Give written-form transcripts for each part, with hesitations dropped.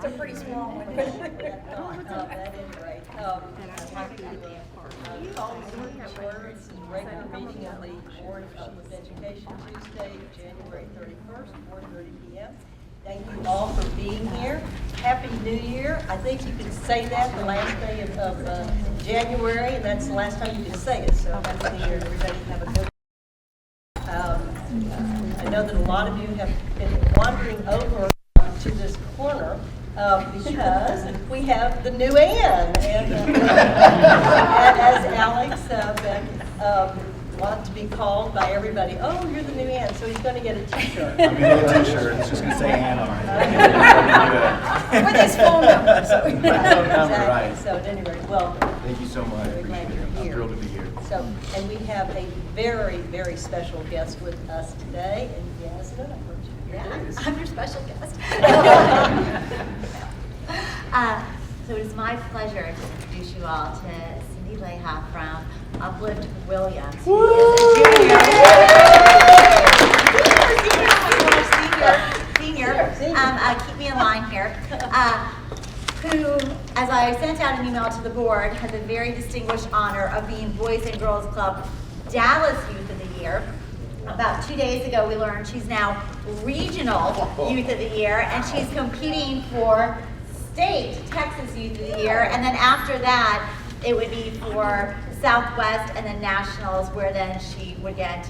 a pretty small one. At any rate, I'd like to call the meeting to order. This is a regular meeting of the Board of Uplift Education, Tuesday, January 31st, 4:30 p.m. Thank you all for being here. Happy New Year. I think you can say that the last day of January, and that's the last time you can say it. So Happy New Year, everybody. Have a good I know that a lot of you have been wandering over to this corner because we have the new Ann. And as Alex wants to be called by everybody, oh, you're the new Ann, so he's going to get a t-shirt. I'm going to get a t-shirt. It's just going to say Ann on it. With his phone number. So. Exactly. Right. So at any rate, welcome. Thank you so much. I appreciate it. I'm thrilled to be here. So, and we have a very, very special guest with us today, and Yasmin, I heard you. Yeah, I'm your special guest. So it is my pleasure to introduce you all to Cindy Leha from Uplift Williams. Who is a senior. Keep me in line here. Who, as I sent out an email to the board, has a very distinguished honor of being Boys and Girls Club Dallas Youth of the Year. About 2 days ago, we learned she's now Regional Youth of the Year, and she's competing for State Texas Youth of the Year, and then after that, it would be for Southwest and then Nationals, where then she would get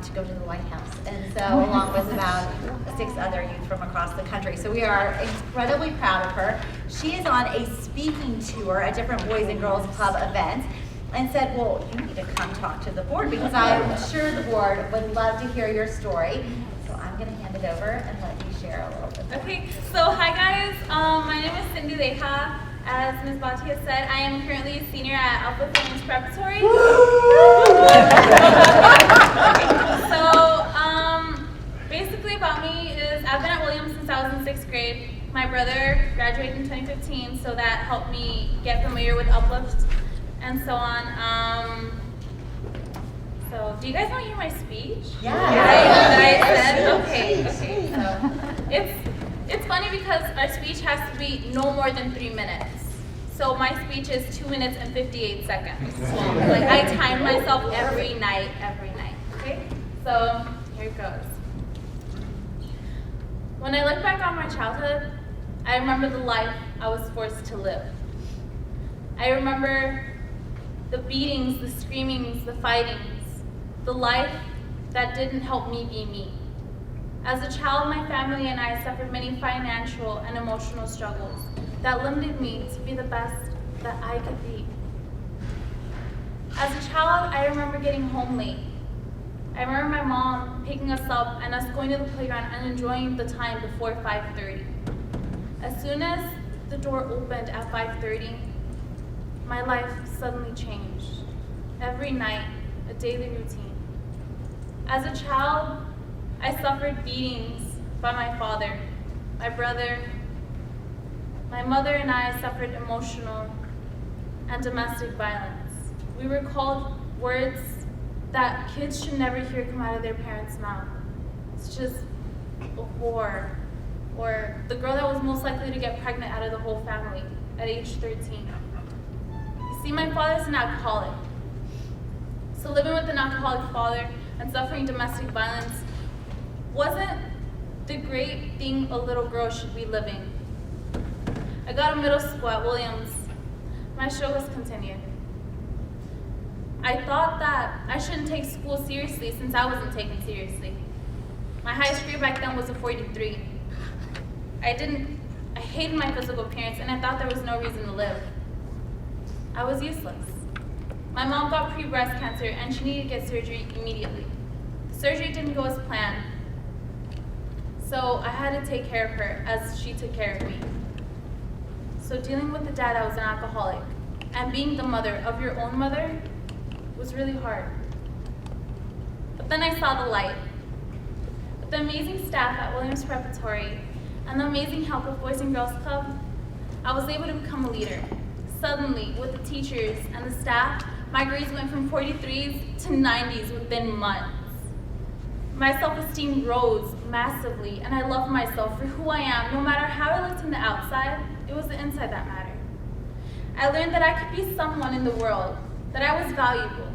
to go to the White House, and so along with about 6 other youth from across the country. So we are incredibly proud of her. She is on a speaking tour at different Boys and Girls Club events, and said, well, you need to come talk to the board because I'm sure the board would love to hear your story. So I'm going to hand it over and let you share a little bit. Okay, so hi guys, my name is Cindy Leha. As Ms. Batia said, I am currently a senior at Uplift Preparatory. So, basically about me is I've been at Williams since I was in 6th grade. My brother graduated in 2015, so that helped me get familiar with Uplift and so on. So, do you guys want to hear my speech? Yeah. Okay. So, it's funny because our speech has to be no more than 3 minutes. So my speech is 2 minutes and 58 seconds. Like I time myself every night. Okay? So here it goes. When I look back on my childhood, I remember the life I was forced to live. I remember the beatings, the screamings, the fightings, the life that didn't help me be me. As a child, my family and I suffered many financial and emotional struggles that limited me to be the best that I could be. As a child, I remember getting home late. I remember my mom picking us up and us going to the playground and enjoying the time before 5:30. As soon as the door opened at 5:30, my life suddenly changed. Every night, a daily routine. As a child, I suffered beatings by my father, my brother. My mother and I suffered emotional and domestic violence. We were called words that kids should never hear come out of their parents' mouth. It's just a whore, or the girl that was most likely to get pregnant out of the whole family at age 13. You see, my father's an alcoholic. So living with an alcoholic father and suffering domestic violence wasn't the great thing a little girl should be living. I got a middle school at Williams. My struggles continued. I thought that I shouldn't take school seriously since I wasn't taken seriously. My highest grade back then was a 43. I hated my physical appearance and I thought there was no reason to live. I was useless. My mom got pre-breast cancer and she needed to get surgery immediately. The surgery didn't go as planned, so I had to take care of her as she took care of me. So dealing with the dad that was an alcoholic and being the mother of your own mother was really hard. But then I saw the light. With the amazing staff at Williams Preparatory and the amazing help of Boys and Girls Club, I was able to become a leader. Suddenly, with the teachers and the staff, my grades went from 43s to 90s within months. My self-esteem rose massively, and I loved myself for who I am, no matter how I looked in the outside. outside, it was the inside that mattered. I learned that I could be someone in the world, that I was valuable.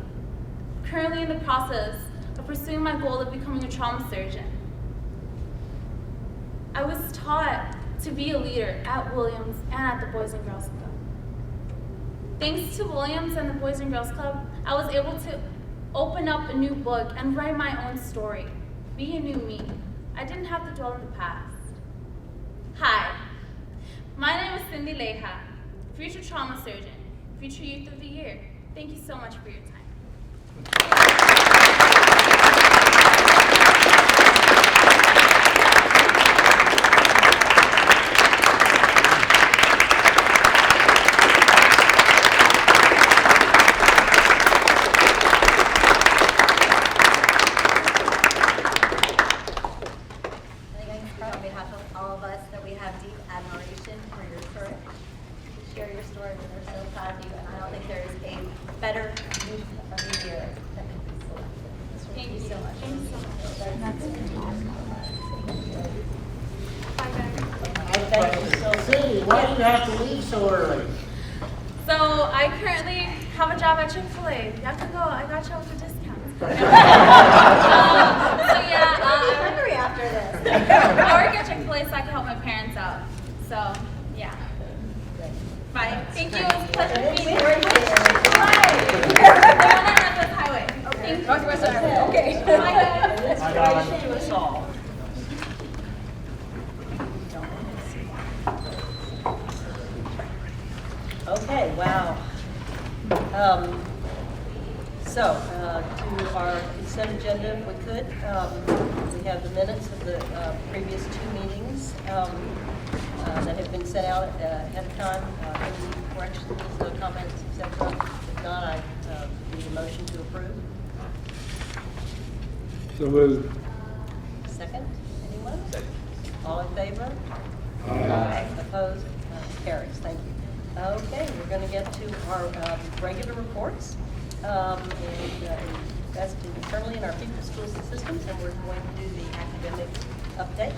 Currently in the process of pursuing my goal of becoming a trauma surgeon. I was taught to be a leader at Williams and at the Boys and Girls Club. Thanks to Williams and the Boys and Girls Club, I was able to open up a new book and write my own story. Be a new me. I didn't have to dwell in the past. Hi, my name is Cindy Leja, future trauma surgeon, future youth of the year. Thank you so much for your time. On behalf of all of us, that we have deep admiration for your courage to share your story. We're so proud of you, and I don't think there is a better youth of the year that can be selected. Thank you so much. Thank you so much. Thank you so much. Cindy, why did you have to leave so early? So I currently have a job at Chick-fil-A. You have to go. I got you with a discount. So yeah, I'm hungry after this. I work at Chick-fil-A so I can help my parents out. So yeah. Bye. Thank you. It was a pleasure meeting you. Highway. Okay. Northwest Highway. Okay. Bye guys. Inspiration to us all. Okay, wow. To our consent agenda, if we could, we have the minutes of the previous two meetings that have been set out ahead of time. Any corrections, comments, etc.? If not, I need a motion to approve. So moved. Second, anyone? All in favor? Aye. Opposed? Carries. Thank you. Okay, we're going to get to our regular reports. That's internally in our people, schools, and systems, and we're going to do the academic update.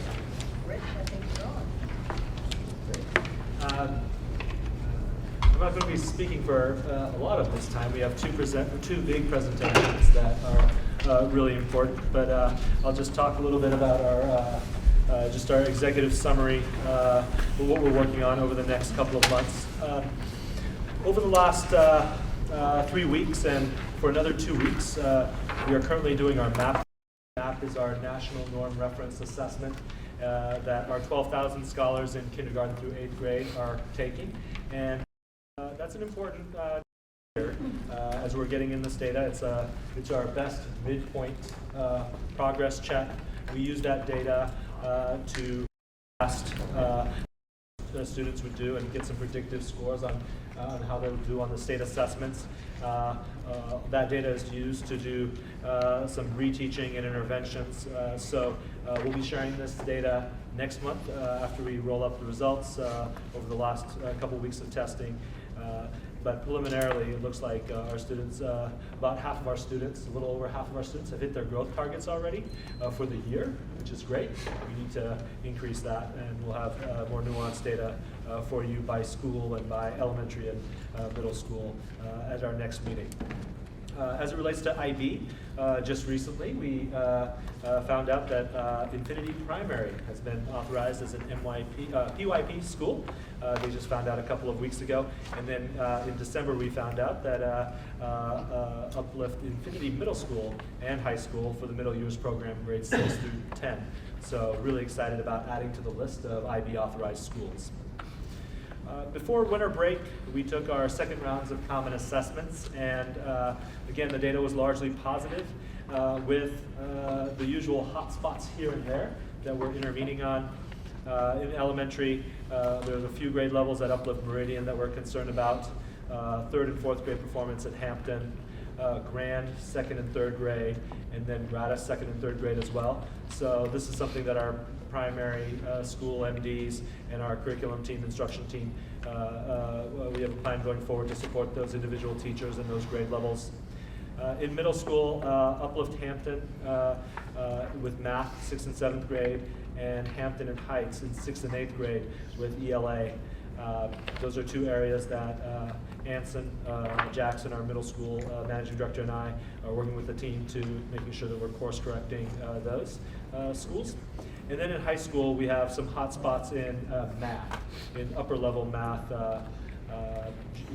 Rich, I think you're on. I'm not going to be speaking for a lot of this time. We have two big presentations that are really important, but I'll just talk a little bit about our executive summary, what we're working on over the next couple of months. Over the last 3 weeks and for another 2 weeks, we are currently doing our MAP. MAP is our National Norm Reference Assessment that our 12,000 scholars in kindergarten through 8th grade are taking. And that's an important year as we're getting in this data. It's our best midpoint progress check. We use that data to test the students would do and get some predictive scores on how they would do on the state assessments. That data is used to do some reteaching and interventions. So we'll be sharing this data next month after we roll up the results over the last couple weeks of testing. But preliminarily, it looks like our students, about half of our students, a little over half of our students have hit their growth targets already for the year, which is great. We need to increase that, and we'll have more nuanced data for you by school and by elementary and middle school at our next meeting. As it relates to IB, just recently we found out that Infinity Primary has been authorized as an PYP school. They just found out a couple of weeks ago. And then in December we found out that Uplift Infinity Middle School and High School for the middle years program, grades 6 through 10. So really excited about adding to the list of IB authorized schools. Before winter break, we took our second rounds of common assessments, and again, the data was largely positive with the usual hot spots here and there that we're intervening on. In elementary, there's a few grade levels at Uplift Meridian that we're concerned about. 3rd and 4th grade performance at Hampton, Grand 2nd and 3rd grade, and then Gratis 2nd and 3rd grade as well. So this is something that our primary school MDs and our curriculum team, instruction team, we have a plan going forward to support those individual teachers and those grade levels. In middle school, Uplift Hampton with math, 6th and 7th grade, and Hampton and Heights in 6th and 8th grade with ELA. Those are two areas that Anson Jackson, our middle school managing director, and I are working with the team to making sure that we're course correcting those schools. And then in high school, we have some hot spots in math, in upper level math,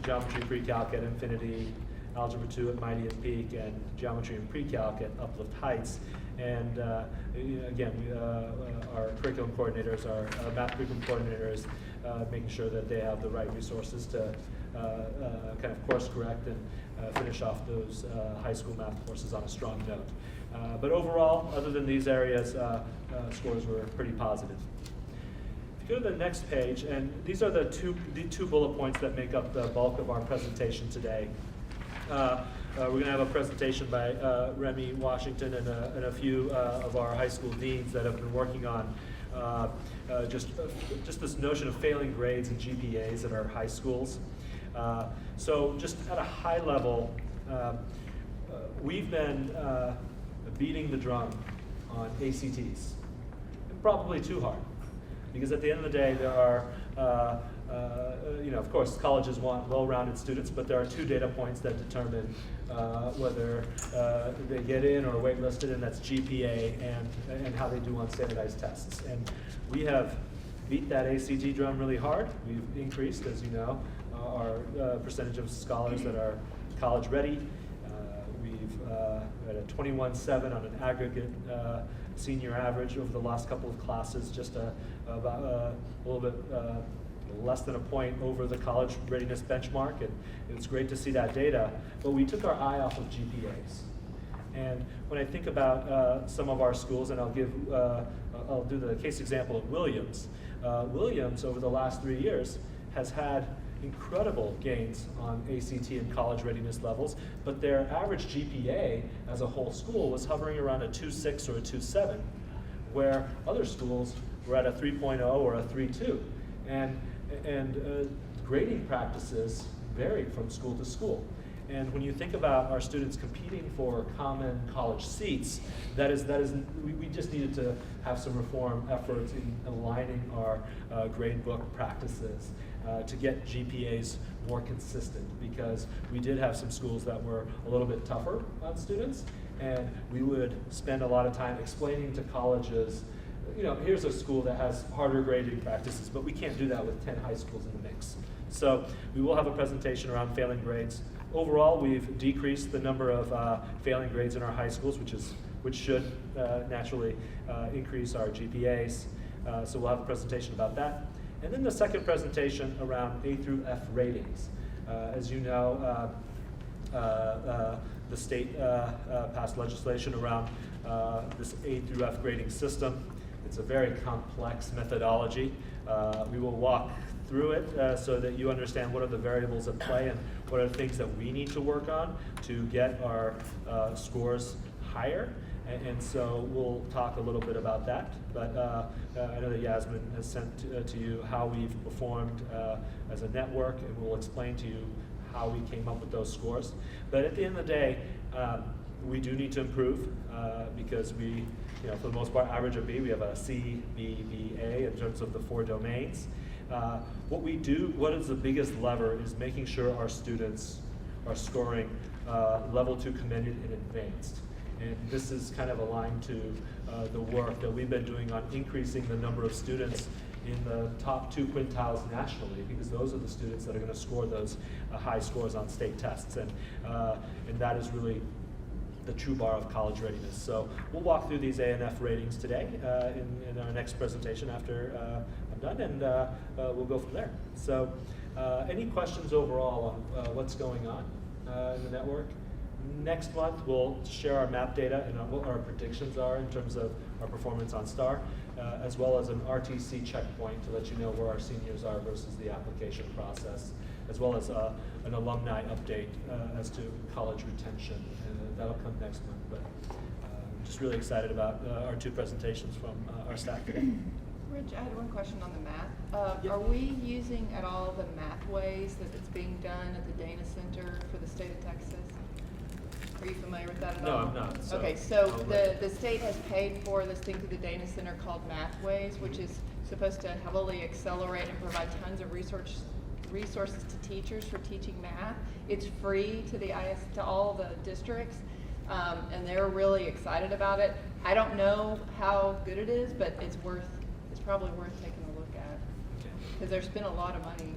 geometry pre-calc at Infinity, Algebra 2 at Mighty and Peak, and Geometry and Pre-Calc at Uplift Heights. And again, our curriculum coordinators, our math curriculum coordinators, making sure that they have the right resources to kind of course correct and finish off those high school math courses on a strong note. But overall, other than these areas, scores were pretty positive. If you go to the next page, and these are the two bullet points that make up the bulk of our presentation today. We're going to have a presentation by Remy Washington and a few of our high school deans that have been working on just this notion of failing grades and GPAs at our high schools. So just at a high level, we've been beating the drum on ACTs, and probably too hard, because at the end of the day, there are of course, colleges want well-rounded students, but there are two data points that determine whether they get in or waitlisted, and that's GPA and how they do on standardized tests. And we have beat that ACT drum really hard. We've increased, as you know, our percentage of scholars that are college ready. We've at a 21.7 on an aggregate senior average over the last couple of classes, just about a little bit less than a point over the college readiness benchmark, and it's great to see that data. But we took our eye off of GPAs. And when I think about some of our schools, and I'll do the case example of Williams. Williams, over the last 3 years, has had incredible gains on ACT and college readiness levels, but their average GPA as a whole school was hovering around a 2.6 or a 2.7, where other schools were at a 3.0 or a 3.2. And grading practices varied from school to school. And when you think about our students competing for common college seats, we just needed to have some reform efforts in aligning our grade book practices to get GPAs more consistent, because we did have some schools that were a little bit tougher on students, and we would spend a lot of time explaining to colleges, here's a school that has harder grading practices, but we can't do that with 10 high schools in the mix. So we will have a presentation around failing grades. Overall, we've decreased the number of failing grades in our high schools, which should naturally increase our GPAs. So we'll have a presentation about that. And then the second presentation around A through F ratings. As you know, the state passed legislation around this A through F grading system. It's a very complex methodology. We will walk through it so that you understand what are the variables at play and what are the things that we need to work on to get our scores higher. And so we'll talk a little bit about that. But I know that Yasmin has sent to you how we've performed as a network, and we'll explain to you how we came up with those scores. But at the end of the day, we do need to improve because we, for the most part, average a B. We have a C, B, B, A in terms of the 4 domains. What is the biggest lever is making sure our students are scoring level 2 commended and advanced. And this is kind of aligned to the work that we've been doing on increasing the number of students in the top 2 quintiles nationally, because those are the students that are going to score those high scores on state tests. And that is really the true bar of college readiness. So we'll walk through these A and F ratings today in our next presentation after I'm done, and we'll go from there. So any questions overall on what's going on in the network? Next month, we'll share our map data and what our predictions are in terms of our performance on STAR, as well as an RTC checkpoint to let you know where our seniors are versus the application process, as well as an alumni update as to college retention. That'll come next month, but just really excited about our 2 presentations from our staff today. Rich, I had one question on the math. Yep. Are we using at all the math ways that it's being done at the Dana Center for the state of Texas? Are you familiar with that at No, all? I'm not, so Okay, so I'll the state has paid for this thing through the Dana Center called Mathways, which is supposed to heavily accelerate and provide tons of resources to teachers for teaching math. It's free to to all the districts, and they're really excited about it. I don't know how good it is, but it's probably worth taking a look at, Okay. because there's been a lot of money,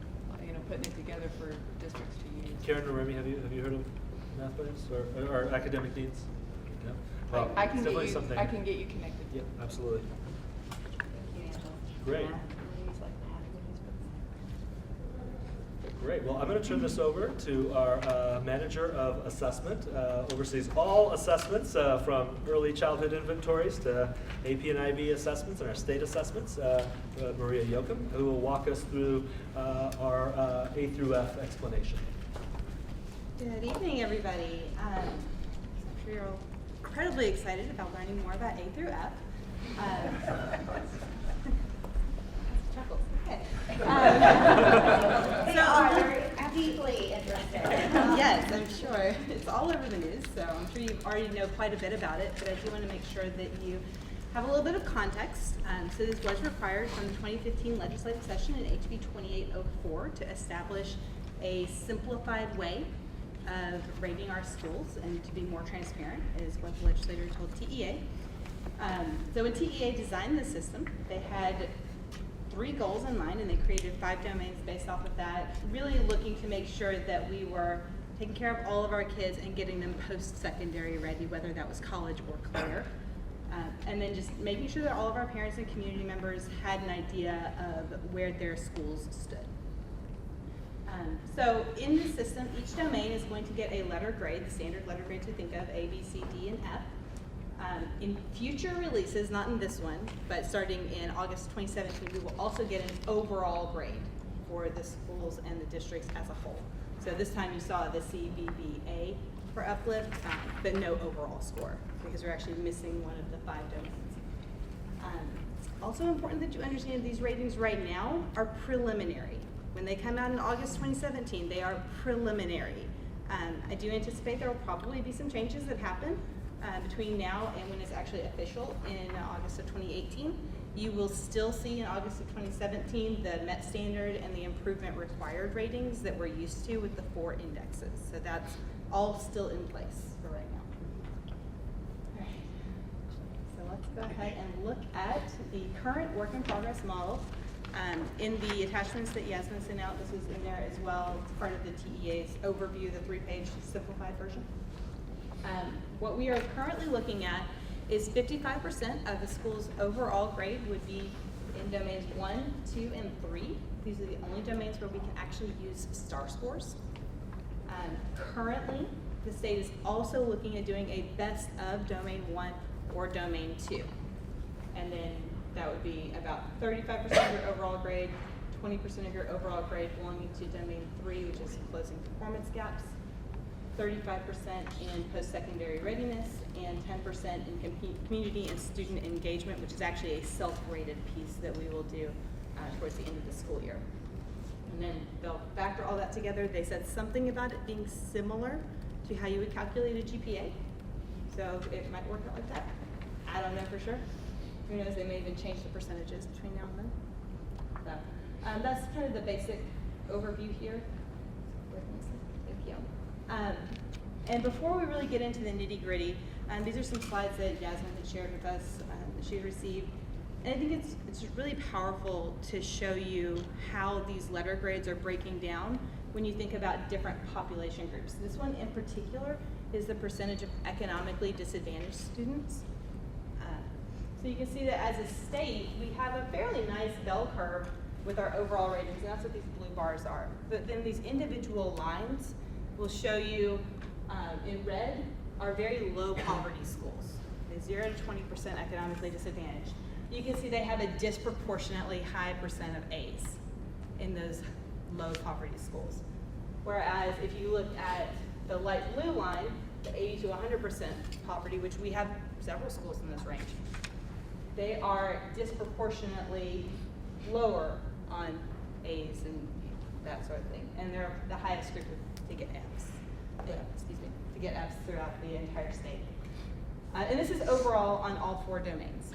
putting it together for districts to use. Karen or Remy, have you heard of Mathways or academic needs? No? Well, I it's can definitely get you. something. I can get you connected. Yep, absolutely. Thank you, Angela. Great. Mathways, like Mathways, Great. Well, I'm going to turn this over to our manager of assessment, oversees all assessments from early childhood inventories to AP and IB assessments and our state assessments, Maria Yoakum, who will walk us through our A through F explanation. Good evening, everybody. I'm sure you're all incredibly excited about learning more about A through F. Chuckles. Okay. They are deeply interested. Yes, I'm sure. It's all over the news, so I'm sure you already know quite a bit about it, but I do want to make sure that you have a little bit of context. So this was required from the 2015 legislative session in HB 2804 to establish a simplified way of rating our schools and to be more transparent, is what the legislator told TEA. So when TEA designed the system, they had 3 goals in mind, and they created 5 domains based off of that, really looking to make sure that we were taking care of all of our kids and getting them post-secondary ready, whether that was college or career. And then just making sure that all of our parents and community members had an idea of where their schools stood. So in the system, each domain is going to get a letter grade, the standard letter grades we think of, A, B, C, D, and F. In future releases, not in this one, but starting in August 2017, we will also get an overall grade for the schools and the districts as a whole. So this time you saw the CBBA for Uplift, but no overall score, because we're actually missing one of the 5 domains. It's also important that you understand these ratings right now are preliminary. When they come out in August 2017, they are preliminary. I do anticipate there will probably be some changes that happen between now and when it's actually official in August of 2018. You will still see in August of 2017 the Met Standard and the improvement required ratings that we're used to with the 4 indexes. So that's all still in place for right now. All right. So let's go ahead and look at the current work in progress model. In the attachments that Yasmin sent out, this is in there as well. It's part of the TEA's overview, the 3-page simplified version. What we are currently looking at is 55% of the school's overall grade would be in domains 1, 2, and 3. These are the only domains where we can actually use star scores. Currently, the state is also looking at doing a best of domain 1 or domain 2. And then that would be about 35% of your overall grade, 20% of your overall grade belonging to domain 3, which is closing performance gaps, 35% in post-secondary readiness, and 10% in community and student engagement, which is actually a self-rated piece that we will do towards the end of the school year. And then they'll factor all that together. They said something about it being similar to how you would calculate a GPA. So it might work out like that. I don't know for sure. Who knows, they may even change the percentages between now and then. So that's kind of the basic overview here. Thank you. And before we really get into the nitty gritty, these are some slides that Yasmin had shared with us that she had received. And I think it's really powerful to show you how these letter grades are breaking down when you think about different population groups. This one in particular is the percentage of economically disadvantaged students. So you can see that as a state, we have a fairly nice bell curve with our overall ratings, and that's what these blue bars are. But then these individual lines will show you in red are very low poverty schools, 0 to 20% economically disadvantaged. You can see they have a disproportionately high percent of A's in those low poverty schools. Whereas if you look at the light blue line, the 80 to 100% poverty, which we have several schools in this range, they are disproportionately lower on A's and that sort of thing. And they're the highest group to get F's. to get Fs throughout the entire state. And this is overall on all 4 domains.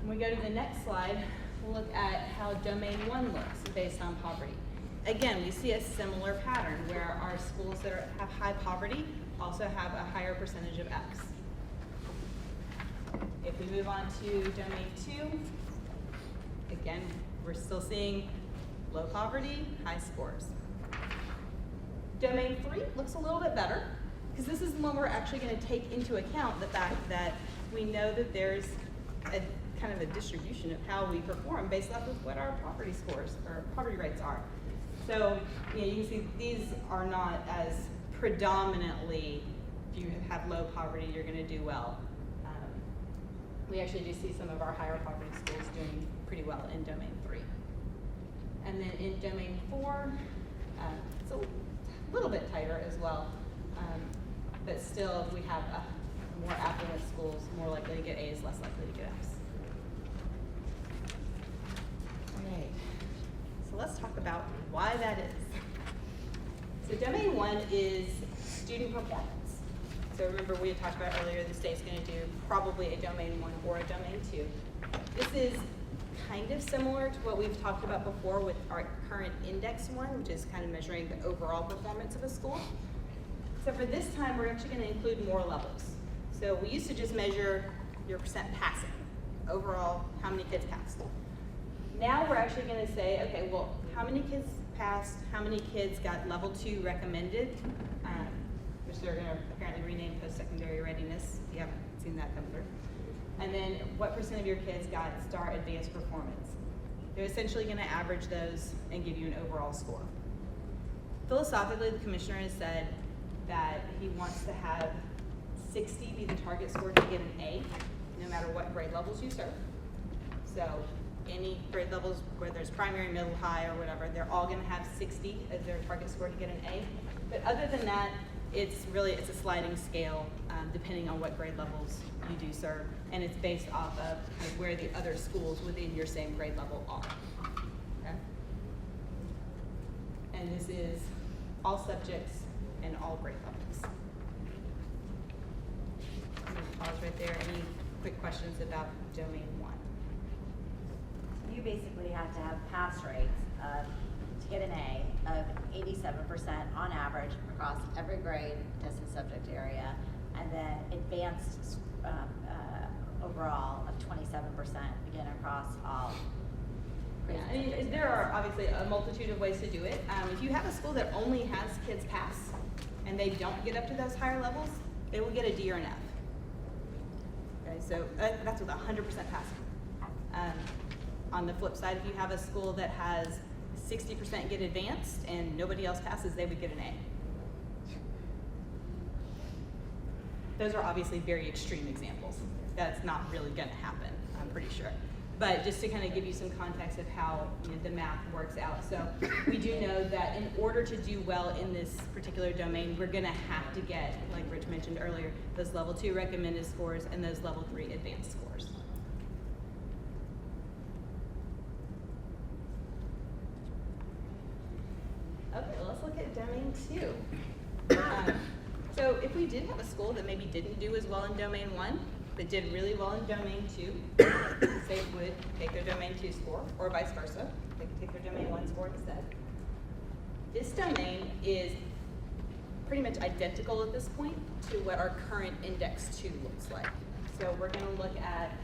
When we go to the next slide, we'll look at how domain 1 looks based on poverty. Again, we see a similar pattern where our schools that have high poverty also have a higher percentage of Fs. If we move on to domain 2, again, we're still seeing low poverty, high scores. Domain 3 looks a little bit better, because this is the one we're actually going to take into account the fact that we know that there's a kind of a distribution of how we perform based off of what our poverty scores or poverty rates are. So you can see these are not as predominantly, if you have low poverty, you're going to do well. We actually do see some of our higher poverty schools doing pretty well in domain 3. And then in domain 4, it's a little bit tighter as well. But still, we have more affluent schools, more likely to get A's, less likely to get F's. All right, so let's talk about why that is. So domain 1 is student performance. So remember we had talked about earlier, the state's going to do probably a domain 1 or a domain 2. This is kind of similar to what we've talked about before with our current index 1, which is kind of measuring the overall performance of a school. Except for this time, we're actually going to include more levels. So we used to just measure your percent passing, overall, how many kids passed. Now we're actually going to say, okay, well, how many kids passed, how many kids got level 2 recommended, which they're going to apparently rename post-secondary readiness, if you haven't seen that come through. And then what percent of your kids got STAR advanced performance. They're essentially going to average those and give you an overall score. Philosophically, the commissioner has said that he wants to have 60 be the target score to get an A, no matter what grade levels you serve. So any grade levels, whether it's primary, middle, high, or whatever, they're all going to have 60 as their target score to get an A. But other than that, it's a sliding scale depending on what grade levels you do serve, and it's based off of kind of where the other schools within your same grade level are. Okay? And this is all subjects and all grade levels. I'm going to pause right there. Any quick questions about domain 1? You basically have to have pass rates to get an A of 87% on average across every grade, tested subject area, and then advanced overall of 27% again across all grades. Yeah, I mean, there are obviously a multitude of ways to do it. If you have a school that only has kids pass and they don't get up to those higher levels, they will get a D or an F. Okay, so that's with 100% passing. On the flip side, if you have a school that has 60% get advanced and nobody else passes, they would get an A. Those are obviously very extreme examples. That's not really going to happen, I'm pretty sure. But just to kind of give you some context of how the math works out. So we do know that in order to do well in this particular domain, we're going to have to get, like Rich mentioned earlier, those level 2 recommended scores and those level 3 advanced scores. Okay, let's look at domain 2. So if we did have a school that maybe didn't do as well in domain 1, but did really well in domain 2, they would take their domain 2 score, or vice versa. They could take their domain 1 score instead. This domain is pretty much identical at this point to what our current index 2 looks like. So we're going to look at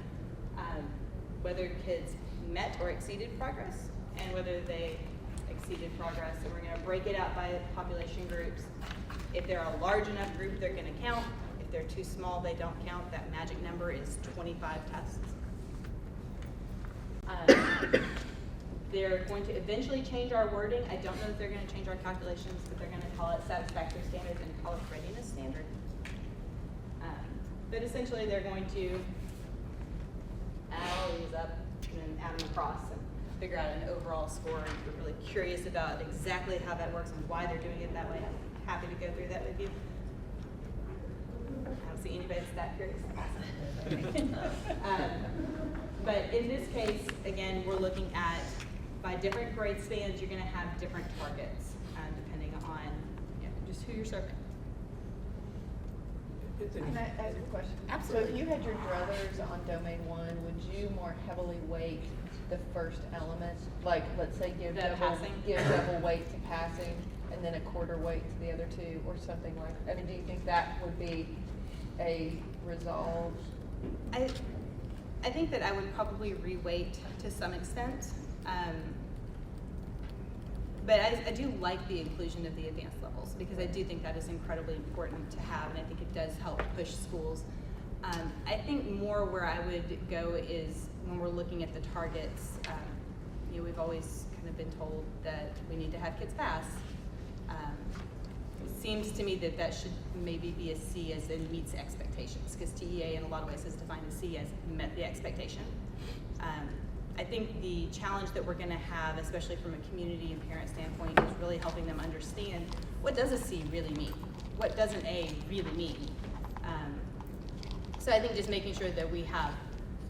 whether kids met or exceeded progress, and whether they exceeded progress. So we're going to break it out by population groups. If they're a large enough group, they're going to count. If they're too small, they don't count. That magic number is 25 tests. They're going to eventually change our wording. I don't know if they're going to change our calculations, but they're going to call it satisfactory standards and college readiness standard. But essentially, they're going to add all these up and then add them across and figure out an overall score. And if you're really curious about exactly how that works and why they're doing it that way, I'm happy to go through that with you. I don't see anybody that's that curious. But in this case, again, we're looking at, by different grade spans, you're going to have different targets, depending on just who you're serving. Can I ask a question? Absolutely. So if you had your druthers on domain 1, would you more heavily weight the first element? Like, let's say give The double, passing? give double weight to passing and then a quarter weight to the other two or something like, I mean, do you think that would be a resolve? I think that I would probably reweight to some extent. But I do like the inclusion of the advanced levels because I do think that is incredibly important to have, and I think it does help push schools. I think more where I would go is when we're looking at the targets, you know, we've always kind of been told that we need to have kids pass. It seems to me that that should maybe be a C as in meets expectations, because TEA in a lot of ways has defined a C as met the expectation. I think the challenge that we're going to have, especially from a community and parent standpoint, is really helping them understand what does a C really mean? What does an A really mean? So I think just making sure that we have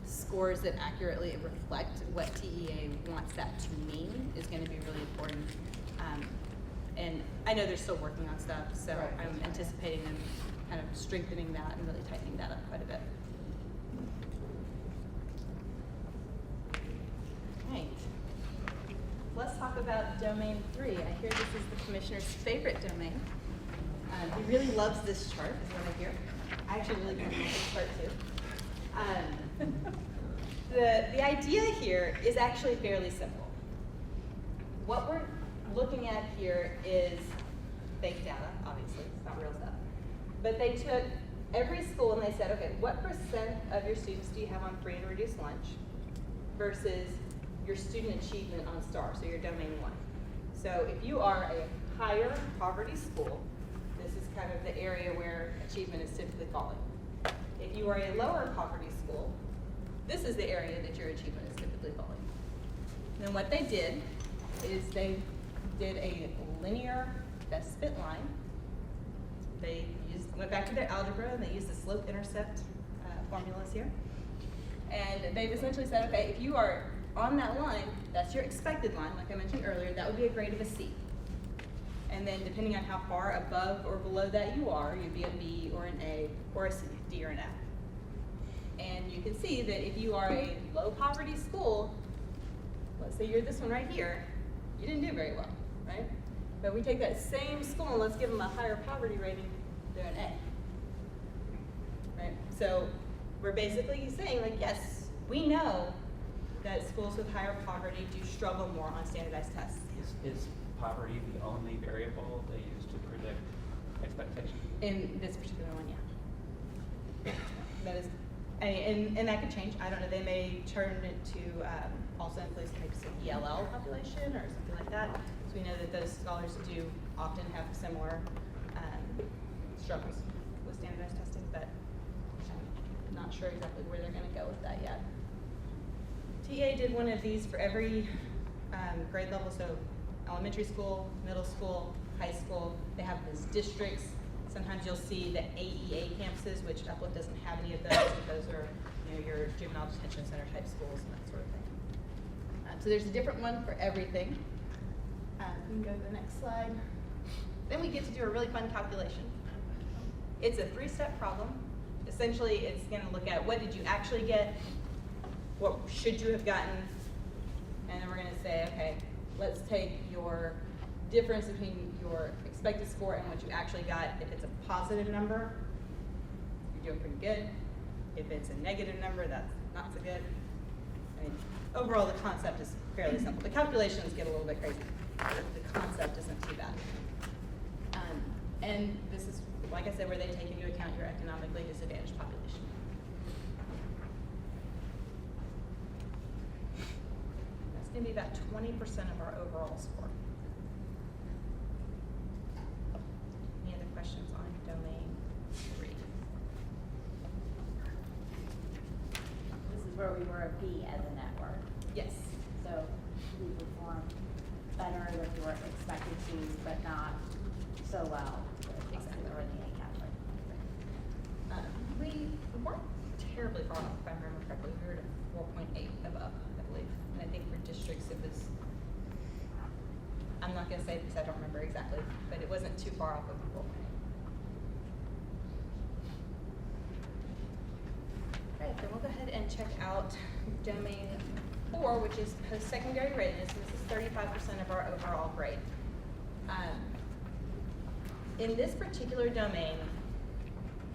scores that accurately reflect what TEA wants that to mean is going to be really important. And I know they're still working on stuff, so Right. I'm anticipating them kind of strengthening that and really tightening that up quite a bit. Right. Let's talk about domain 3. I hear this is the commissioner's favorite domain. He really loves this chart, is what I hear. I actually really kind of like this chart too. The idea here is actually fairly simple. What we're looking at here is fake data, obviously, it's not real stuff. But they took every school and they said, okay, what percent of your students do you have on free and reduced lunch versus your student achievement on STAR, so your domain 1. So if you are a higher poverty school, this is kind of the area where achievement is typically falling. If you are a lower poverty school, this is the area that your achievement is typically falling. Then what they did is they did a linear best fit line. They went back to their algebra and they used the slope-intercept formulas here. And they've essentially said, okay, if you are on that line, that's your expected line, like I mentioned earlier, that would be a grade of a C. And then depending on how far above or below that you are, you'd be a B or an A or a C, D or an F. And you can see that if you are a low poverty school, let's say you're this one right here, you didn't do very well, right? But we take that same school and let's give them a higher poverty rating, they're an A. Right? So we're basically saying, like, yes, we know that schools with higher poverty do struggle more on standardized tests. Is poverty the only variable they use to predict expectation? In this particular one, yeah. That is, and that could change. I don't know. They may turn it to also include types of ELL population or something like that. So we know that those scholars do often have similar struggles with standardized testing, but I'm not sure exactly where they're going to go with that yet. TA did one of these for every grade level, so elementary school, middle school, high school. They have these districts. Sometimes you'll see the AEA campuses, which Uplift doesn't have any of those. Those are, you know, your juvenile detention center type schools and that sort of thing. So there's a different one for everything. We can go to the next slide. Then we get to do a really fun calculation. It's a 3-step problem. Essentially, it's going to look at what did you actually get, what should you have gotten, and then we're going to say, okay, let's take your difference between your expected score and what you actually got. If it's a positive number, you're doing pretty good. If it's a negative number, that's not so good. I mean, overall, the concept is fairly simple. The calculations get a little bit crazy. The concept isn't too bad. And this is, like I said, where they take into account your economically disadvantaged population. That's going to be about 20% of our overall score. Any other questions on domain 3? This is where we were a B as a network. Yes. So we performed better than we were expected to, but not so well. Exactly. Or in the A category. We weren't terribly far off, if I remember correctly. We were at 4.8 above, I believe. And I think for districts it was, I'm not gonna say because I don't remember exactly, but it wasn't too far off of Google. Right, then we'll go ahead and check out domain 4, which is post-secondary readiness. This is 35% of our overall grade. In this particular domain,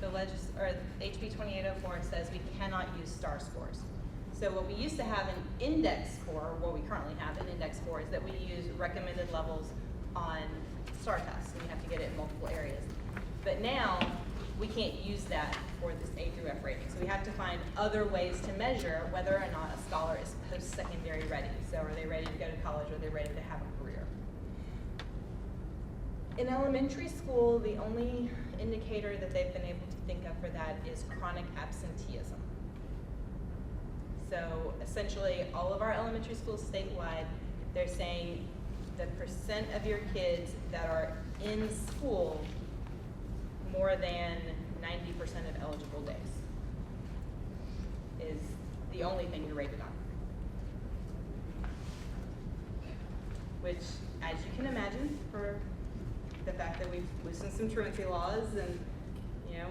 the HB 2804 says we cannot use STAR scores. So what we used to have an index score, what we currently have an index score, is that we use recommended levels on STAR tests, and you have to get it in multiple areas. But now, we can't use that for this A through F rating. So we have to find other ways to measure whether or not a scholar is post-secondary ready. So are they ready to go to college, or are they ready to have a career? In elementary school, the only indicator that they've been able to think of for that is chronic absenteeism. So essentially, all of our elementary schools statewide, they're saying the percent of your kids that are in school more than 90% of eligible days is the only thing you're rated on. Which, as you can imagine, for the fact that we've loosened some truancy laws, and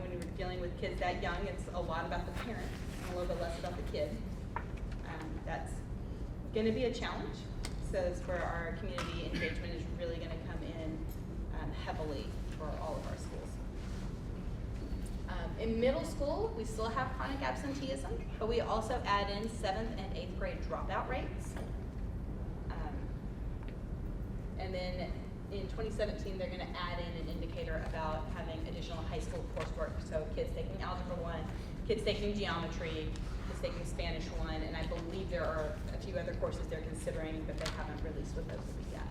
when you're dealing with kids that young, it's a lot about the parent and a little bit less about the kid. That's going to be a challenge. So that's where our community engagement is really going to come in heavily for all of our schools. In middle school, we still have chronic absenteeism, but we also add in 7th and 8th grade dropout rates. And then in 2017, they're going to add in an indicator about having additional high school coursework. So kids taking Algebra 1, kids taking Geometry, kids taking Spanish 1, and I believe there are a few other courses they're considering, but they haven't released what those will be yet.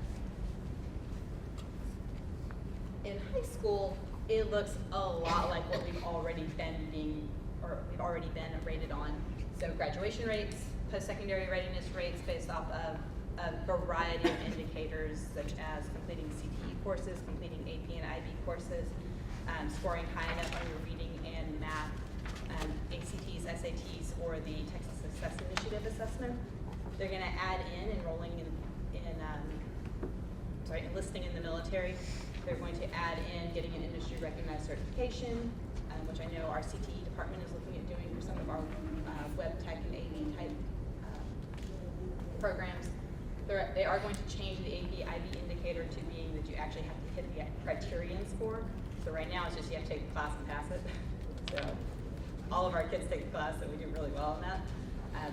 In high school, it looks a lot like what we've already been rated on. So graduation rates, post-secondary readiness rates based off of a variety of indicators such as completing CTE courses, completing AP and IB courses, scoring high enough on your reading and math, ACTs, SATs, or the Texas Success Initiative assessment. They're going to add in enlisting in the military. They're going to add in getting an industry recognized certification, which I know our CTE department is looking at doing for some of our web tech and AV type programs. They are going to change the AP-IB indicator to being that you actually have to hit the criterion score. So right now it's just you have to take the class and pass it. So all of our kids take the class, so we do really well on that.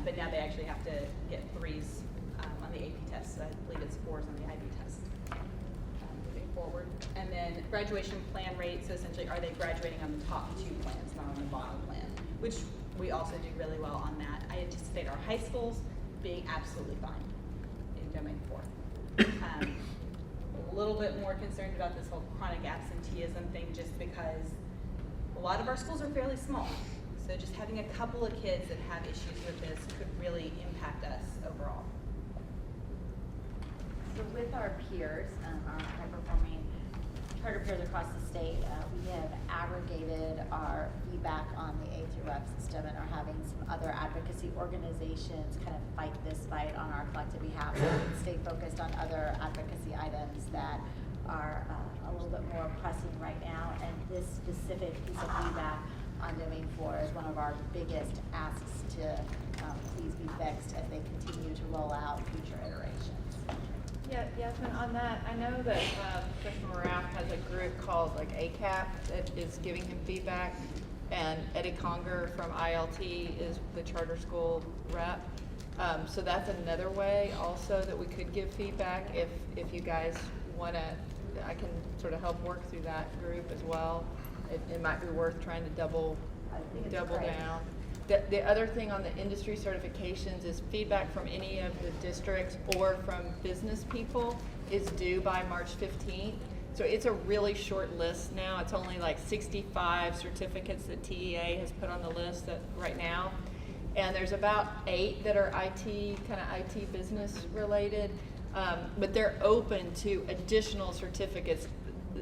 But now they actually have to get 3s on the AP test. So I believe it's 4s on the IB test moving forward. And then graduation plan rate. So essentially, are they graduating on the top 2 plans, not on the bottom plan? Which we also do really well on that. I anticipate our high schools being absolutely fine in domain 4. A little bit more concerned about this whole chronic absenteeism thing, just because a lot of our schools are fairly small. So just having a couple of kids that have issues with this could really impact us overall. So with our peers, our high-performing charter peers across the state, we have aggregated our feedback on the A through F system and are having some other advocacy organizations kind of fight this fight on our collective behalf, so we can stay focused on other advocacy items that are a little bit more pressing right now. And this specific piece of feedback on domain 4 is one of our biggest asks to please be fixed as they continue to roll out future iterations. Yeah, Yasmin, on that, I know that Professor Morath has a group called ACAP that is giving him feedback, and Eddie Conger from ILT is the charter school rep. So that's another way also that we could give feedback if you guys want to. I can sort of help work through that group as well. It might be worth trying to double down. The other thing on the industry certifications is feedback from any of the districts or from business people is due by March 15th. So it's a really short list now. It's only like 65 certificates that TEA has put on the list right now. And there's about 8 that are kind of IT business related. But they're open to additional certificates.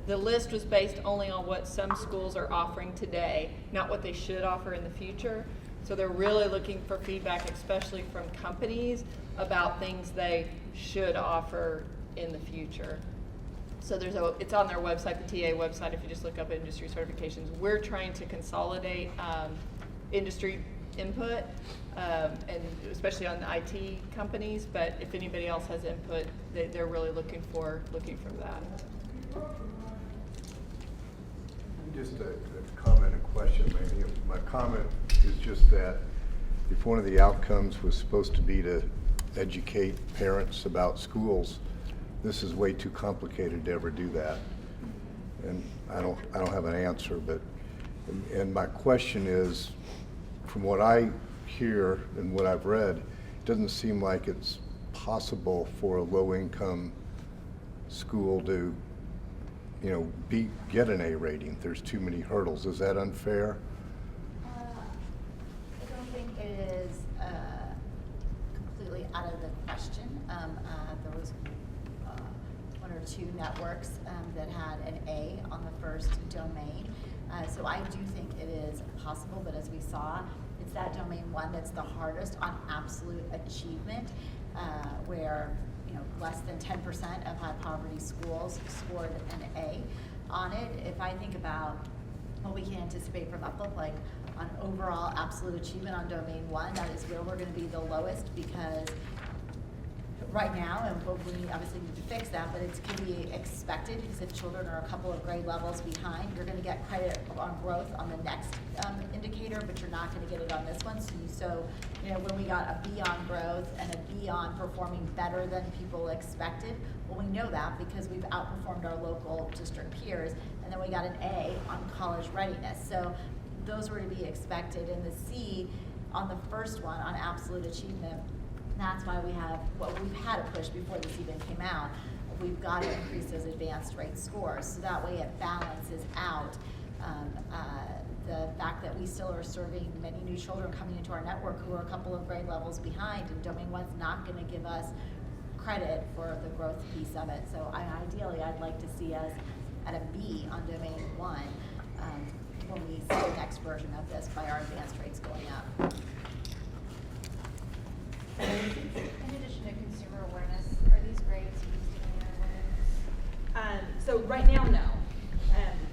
The list was based only on what some schools are offering today, not what they should offer in the future. So they're really looking for feedback, especially from companies, about things they should offer in the future. So it's on their website, the TA website, if you just look up industry certifications. We're trying to consolidate industry input, and especially on the IT companies, but if anybody else has input, they're really looking for that. Just a comment, a question, maybe. My comment is just that if one of the outcomes was supposed to be to educate parents about schools, this is way too complicated to ever do that. And I don't have an answer, but, and my question is, from what I hear and what I've read, it doesn't seem like it's possible for a low-income school to, you know, get an A rating. There's too many hurdles. Is that unfair? I don't think it is completely out of the question. There was one or two networks that had an A on the first domain. So I do think it is possible, but as we saw, it's that domain one that's the hardest on absolute achievement, where less than 10% of high poverty schools scored an A on it. If I think about what we can anticipate from Uplift, like on overall absolute achievement on domain one, that is where we're going to be the lowest, because right now, and we obviously need to fix that, but it can be expected, because if children are a couple of grade levels behind, you're going to get credit on growth on the next indicator, but you're not going to get it on this one. So when we got a B on growth and a B on performing better than people expected, well, we know that because we've outperformed our local district peers, and then we got an A on college readiness. So those were to be expected. And the C on the first one, on absolute achievement, that's why we've had a push before this even came out. We've got to increase those advanced rate scores, so that way it balances out the fact that we still are serving many new children coming into our network who are a couple of grade levels behind, and domain one's not going to give us credit for the growth piece of it. So ideally, I'd like to see us at a B on domain one when we see the next version of this by our advanced rates going up. In addition to consumer awareness, are these grades used in any other way? So right now, no.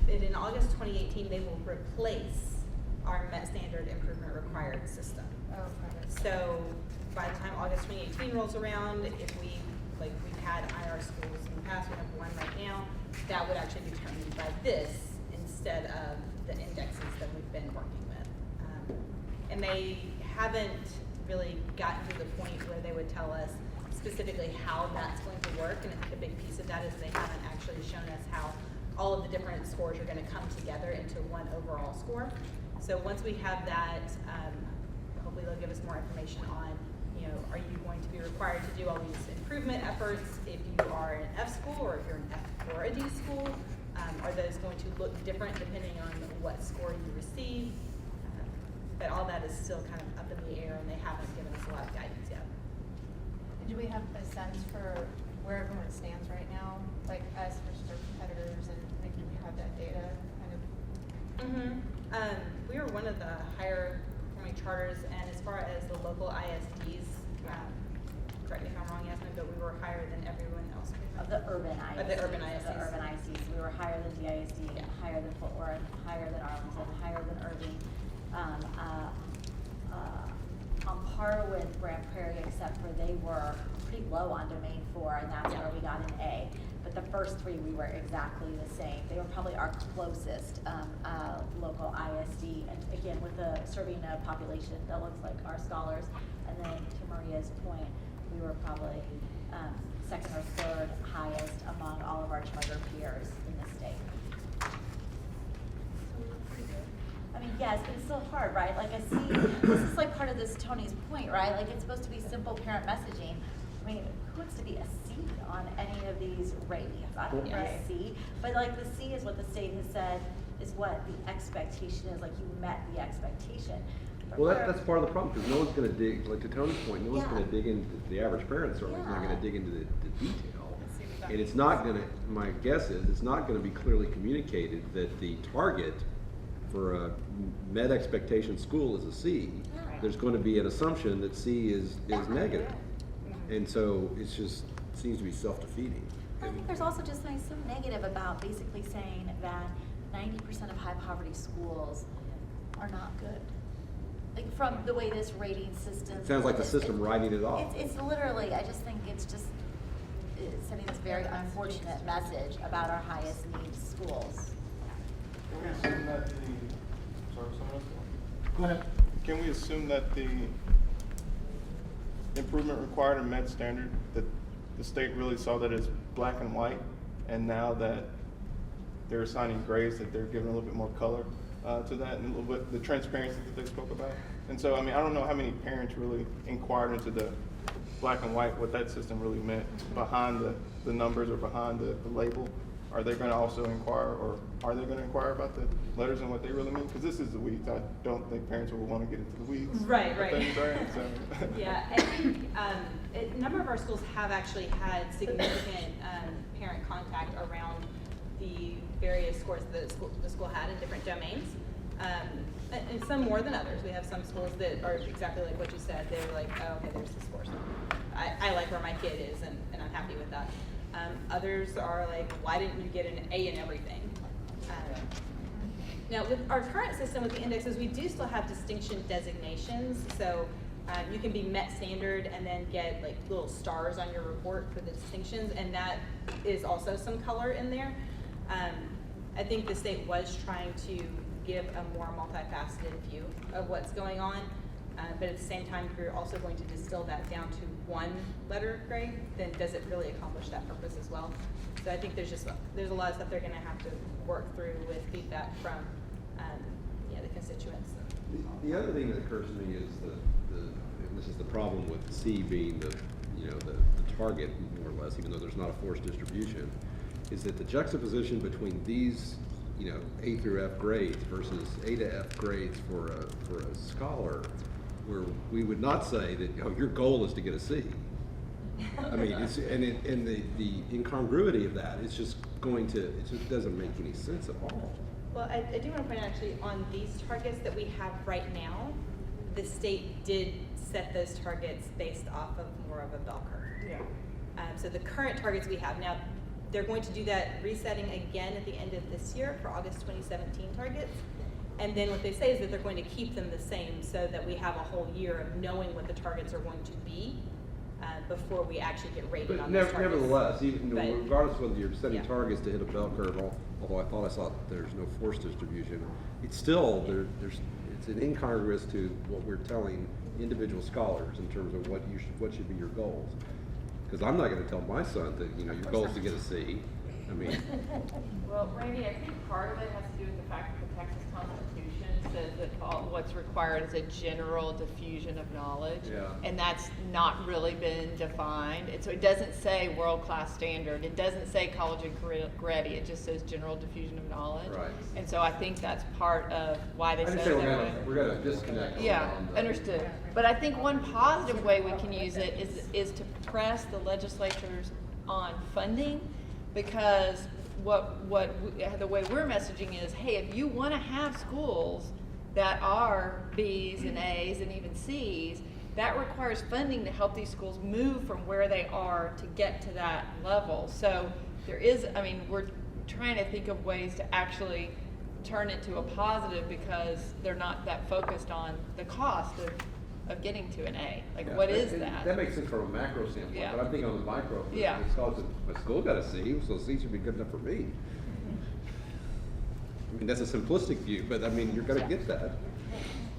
In August 2018, they will replace our Met Standard Improvement Required system. Oh, okay. So by the time August 2018 rolls around, if we've had IR schools in the past, we have one right now, that would actually be determined by this instead of the indexes that we've been working with. And they haven't really gotten to the point where they would tell us specifically how that's going to work, and I think a big piece of that is they haven't actually shown us how all of the different scores are going to come together into one overall score. So once we have that, hopefully they'll give us more information on, are you going to be required to do all these improvement efforts if you are an F school, or if you're an F or a D school? Are those going to look different depending on what score you receive? But all that is still kind of up in the air, and they haven't given us a lot of guidance yet. Do we have a sense for where everyone stands right now, like us versus our competitors, and do we have that data kind of? We were one of the higher performing charters, and as far as the local ISDs, correct me if I'm wrong, Yasmin, but we were higher than everyone else. Of the urban ISDs. Of the urban ISDs. The urban ISDs. We were higher than DISD, Yeah. higher than Fort Worth, higher than Arlington, higher than Irving. On par with Grand Prairie, except for they were pretty low on domain 4, and that's where we got an A. But the first three, we were exactly the same. They were probably our closest local ISD, and again, with serving a population that looks like our scholars. And then to Maria's point, we were probably second or third highest among all of our charter peers in the state. I mean, yes, but it's still hard, right? Like I see, this is like part of this Tony's point, right? Like it's supposed to be simple parent messaging. I mean, who wants to be a C on any of these ratings? I don't want to be a C, but like the C is what the state has said is what the expectation is. Like you met the expectation. Well, that's part of the problem, because no one's going to dig, like to Tony's point, no one's Yeah. going to dig into, the average parent certainly is not going to dig into the detail. And it's not going to, my guess is, it's not going to be clearly communicated that the target for a met expectation school is a C. There's going to be an assumption that C is negative. And so it's just seems to be self-defeating. I think there's also just something so negative about basically saying that 90% of high poverty schools are not good. Like from the way this rating system. It sounds like the is, system writing it off. It's literally, I just think it's sending this very unfortunate message about our highest needs schools. Can we assume that the, sorry, someone else? Go ahead. Can we assume that the improvement required in med standard, that the state really saw that as black and white, and now that they're assigning grades, that they're giving a little bit more color to that, and a little bit the transparency that they spoke about? And so, I mean, I don't know how many parents really inquired into the black and white, what that system really meant behind the numbers or behind the label. Are they going to also inquire, or are they going to inquire about the letters and what they really mean? Because this is the weeds. I don't think parents will want to get into the weeds. Right. Things are, so. Yeah, I think a number of our schools have actually had significant parent contact around the various scores that the school had in different domains. And some more than others. We have some schools that are exactly like what you said. They're like, oh, okay, there's the score. So I like where my kid is, and I'm happy with that. Others are like, why didn't you get an A in everything? Now, with our current system with the indexes, we do still have distinction designations. So you can be Met Standard and then get like little stars on your report for the distinctions, and that is also some color in there. I think the state was trying to give a more multifaceted view of what's going on, but at the same time, if you're also going to distill that down to one letter grade, then does it really accomplish that purpose as well? So I think there's a lot of stuff they're going to have to work through with feedback from the constituents. The other thing that occurs to me is and this is the problem with C being the target more or less, even though there's not a forced distribution, is that the juxtaposition between these A through F grades versus A to F grades for a scholar, where we would not say that your goal is to get a C. I mean, and the incongruity of that is just it just doesn't make any sense at all. Well, I do want to point out actually on these targets that we have right now, the state did set those targets based off of more of a bell curve. Yeah. So the current targets we have now, they're going to do that resetting again at the end of this year for August 2017 targets. And then what they say is that they're going to keep them the same so that we have a whole year of knowing what the targets are going to be before we actually get rated But on those targets. nevertheless, even But- regardless of whether you're setting Yeah. targets to hit a bell curve, although I thought I saw there's no forced distribution, it's still it's an incongruous to what we're telling individual scholars in terms of what should be your goals. Because I'm not going to tell my son that your goal is to get a C. I mean, Well, Randy, I think part of it has to do with the fact that the Texas Constitution says that what's required is a general diffusion of knowledge. Yeah. And that's not really been defined. And so it doesn't say world-class standard. It doesn't say college and career ready. It just says general diffusion of knowledge. Right. And so I think that's part of why they I said just say that. we're going to disconnect. Yeah, on the- understood. But I think one positive way we can use it is to press the legislatures on funding, because the way we're messaging is, hey, if you want to have schools that are B's and A's and even C's, that requires funding to help these schools move from where they are to get to that level. So we're trying to think of ways to actually turn it to a positive, because they're not that focused on the cost of getting to an A. Like, Yeah, what is and that? That makes sense from a macro standpoint, Yeah. but I'm thinking on the micro. Yeah. My school got a C, so C should be good enough for me. I mean, that's a simplistic view, but I mean, you're going to get that.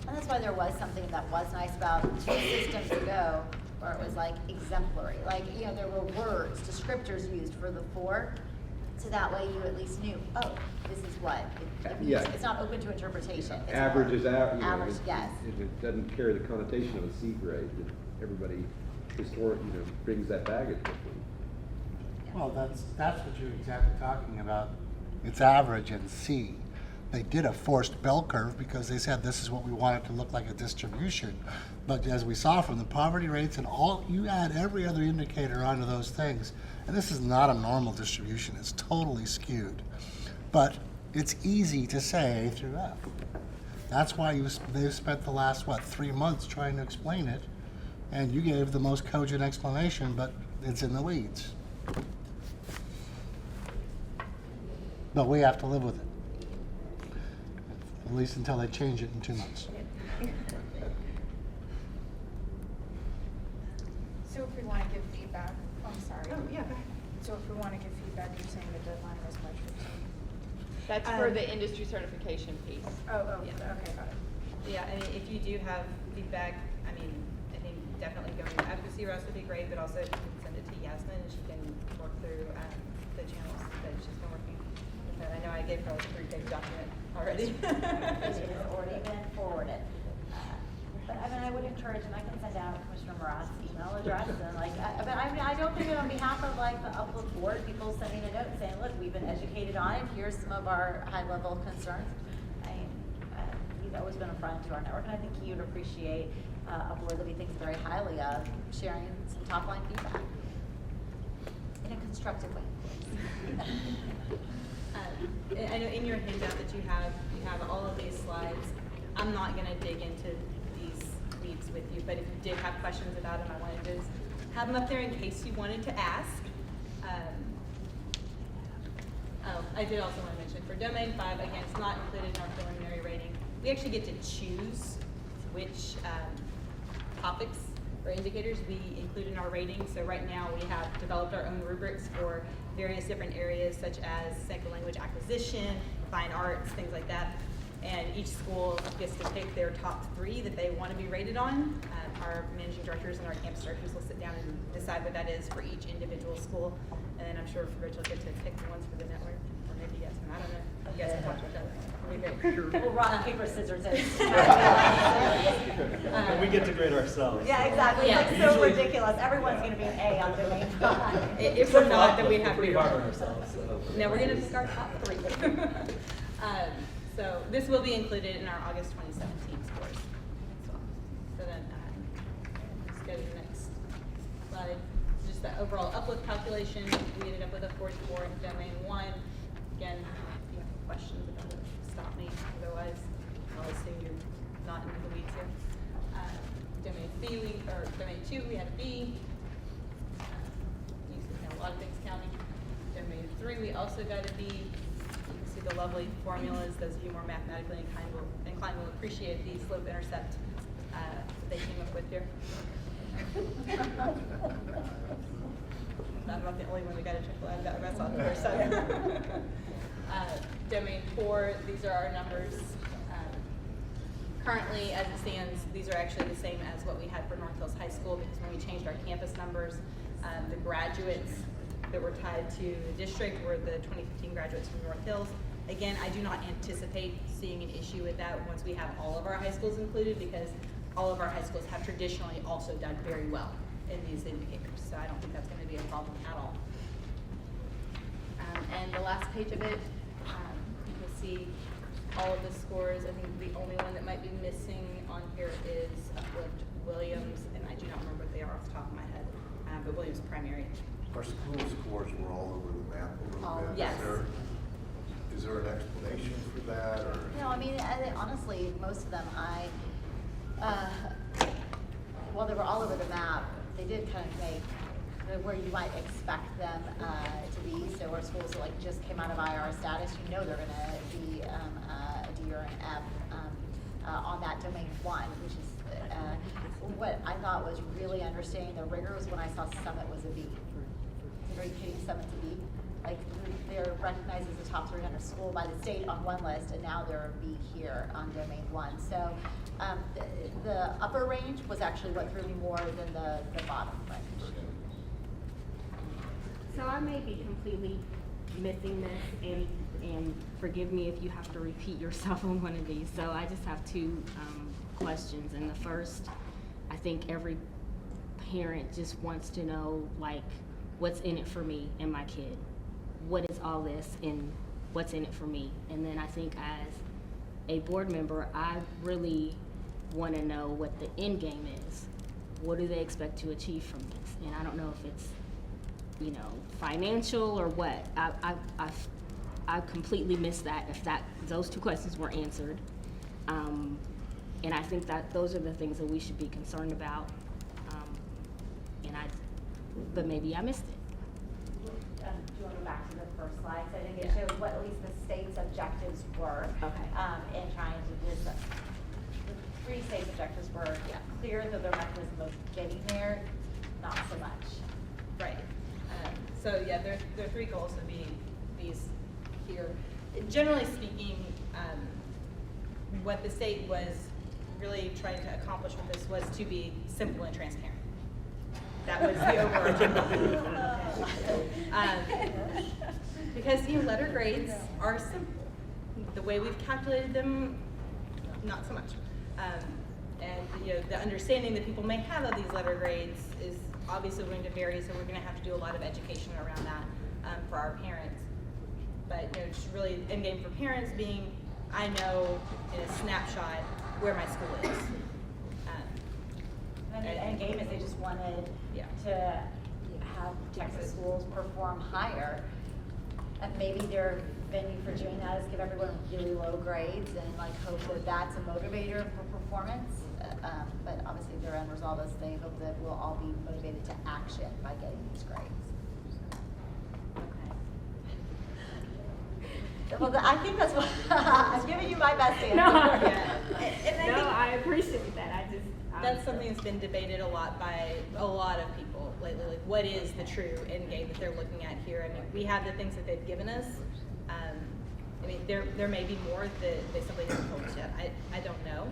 And that's why there was something that was nice about 2 systems ago, where it was like exemplary. Like, there were words, descriptors used for the 4, so that way you at least knew, oh, this is what. It means. Yeah. It's not open to interpretation. It's Average more is average. Average, yes. It doesn't carry the connotation of a C grade that everybody brings that baggage with them. Well, that's what you're exactly talking about. It's average and C. They did a forced bell curve because they said this is what we want it to look like a distribution. But as we saw from the poverty rates and you add every other indicator onto those things, and this is not a normal distribution, it's totally skewed. But it's easy to say A through F. That's why they've spent the last, 3 months trying to explain it, and you gave the most cogent explanation, but it's in the weeds. But we have to live with it. At least until they change it in 2 months. So if we want to give feedback, I'm sorry. Oh, yeah, go ahead. So if we want to give feedback, you're saying the deadline is March 15th? That's for the industry certification piece. Oh, Yeah. okay, got it. Yeah, I mean, if you do have feedback, I mean, I think definitely going to advocacy routes would be great, but also you can send it to Yasmin and she can work through the channels that she's been working with. I know I gave her a 3-page document already. It has already been forwarded. But I mean, I would encourage, and I can send out Commissioner Murat's email address, and like, but I mean, I don't think it on behalf of like the Uplift board, people sending a note saying, look, we've been educated on it, here's some of our high-level concerns. He's always been a friend to our network, and I think he would appreciate a board that he thinks very highly of, sharing some top-line feedback in a constructive way. I know in your handout that you have all of these slides. I'm not gonna dig into these weeds with you, but if you did have questions about them, I wanted to have them up there in case you wanted to ask. I did also want to mention for domain 5, again, it's not included in our preliminary rating. We actually get to choose which topics or indicators we include in our rating. So right now we have developed our own rubrics for various different areas such as second language acquisition, fine arts, things like that. And each school gets to pick their top 3 that they want to be rated on. Our managing directors and our campus directors will sit down and decide what that is for each individual school. And then I'm sure Rich will get to pick the ones for the network, or maybe Yasmin, I don't know. You guys can talk to each other. We'll rock, paper, scissors, and And we get to grade ourselves. yeah, exactly. Yeah. It's like so Usually- ridiculous. Everyone's going to be an A on domain 5. If we're not, then we We're have pretty to. hard on ourselves. So. No, we're gonna pick our top 3. So this will be included in our August 2017 scores as well. So then, let's go to the next slide. Just the overall uplift calculation, we ended up with a 44 in domain 1. Again, if you have questions about it, stop me. Otherwise, I'll assume you're not in the weeds here. Domain 2, we had a B. You see a lot of things counting. Domain 3, we also got a B. You can see the lovely formulas. Those of you more mathematically inclined will appreciate the slope-intercept that they came up with here. I'm not the only one that got a triple. I've got a rest on the first side. Domain 4, these are our numbers. Currently, as it stands, these are actually the same as what we had for North Hills High School, because when we changed our campus numbers, the graduates that were tied to the district were the 2015 graduates from North Hills. Again, I do not anticipate seeing an issue with that once we have all of our high schools included, because all of our high schools have traditionally also done very well in these indicators. So I don't think that's going to be a problem at all. And the last page of it, you can see all of the scores. I think the only one that might be missing on here is Uplift Williams, and I do not remember what they are off the top of my head, but Williams Primary. Our school scores were all over the map a little bit. Yes. Is there an explanation for that, or? No, I mean, honestly, most of them, while they were all over the map, they did kind of make where you might expect them to be. So our schools that like just came out of IR status, you know they're going to be a D or an F on that domain 1, which is what I thought was really understanding the rigor was when I saw Summit was a B. Are you kidding? Summit's a B? Like they're recognized as a top 300 school by the state on one list, and now they're a B here on domain 1. So the upper range was actually what threw me more than the bottom range. So I may be completely missing this, and forgive me if you have to repeat yourself on one of these. So I just have 2 questions, and the first, I think every parent just wants to know, like, what's in it for me and my kid? What is all this and what's in it for me? And then I think as a board member, I really want to know what the end game is. What do they expect to achieve from this? And I don't know if it's, you know, financial or what. I completely missed that if those 2 questions were answered. And I think that those are the things that we should be concerned about. And but maybe I missed it. Do you want to go back to the first slide? So I think it Yeah. shows what at least the state's objectives were. Okay. In trying to just, the 3 state's objectives were clear that the mechanism of getting there, not so much. Right. So yeah, there are 3 goals that be these here. Generally speaking, what the state was really trying to accomplish with this was to be simple and transparent. That was the overarching goal. Because letter grades are simple. The way we've calculated them, not so much. And the understanding that people may have of these letter grades is obviously going to vary, so we're going to have to do a lot of education around that for our parents. But just really end game for parents being, I know in a snapshot where my school is. And the end game is they just wanted to have Texas schools perform higher. And maybe their venue for doing that is give everyone really low grades and hope that that's a motivator for performance. But obviously their end result is they hope that we'll all be motivated to action by getting these grades. Okay. Well, I think that's what I'm giving you my best answer. No, I appreciate that. That's something that's been debated a lot by a lot of people lately. Like, what is the true end game that they're looking at here? I mean, we have the things that they've given us. I mean, there may be more that they simply haven't told us yet. I don't know,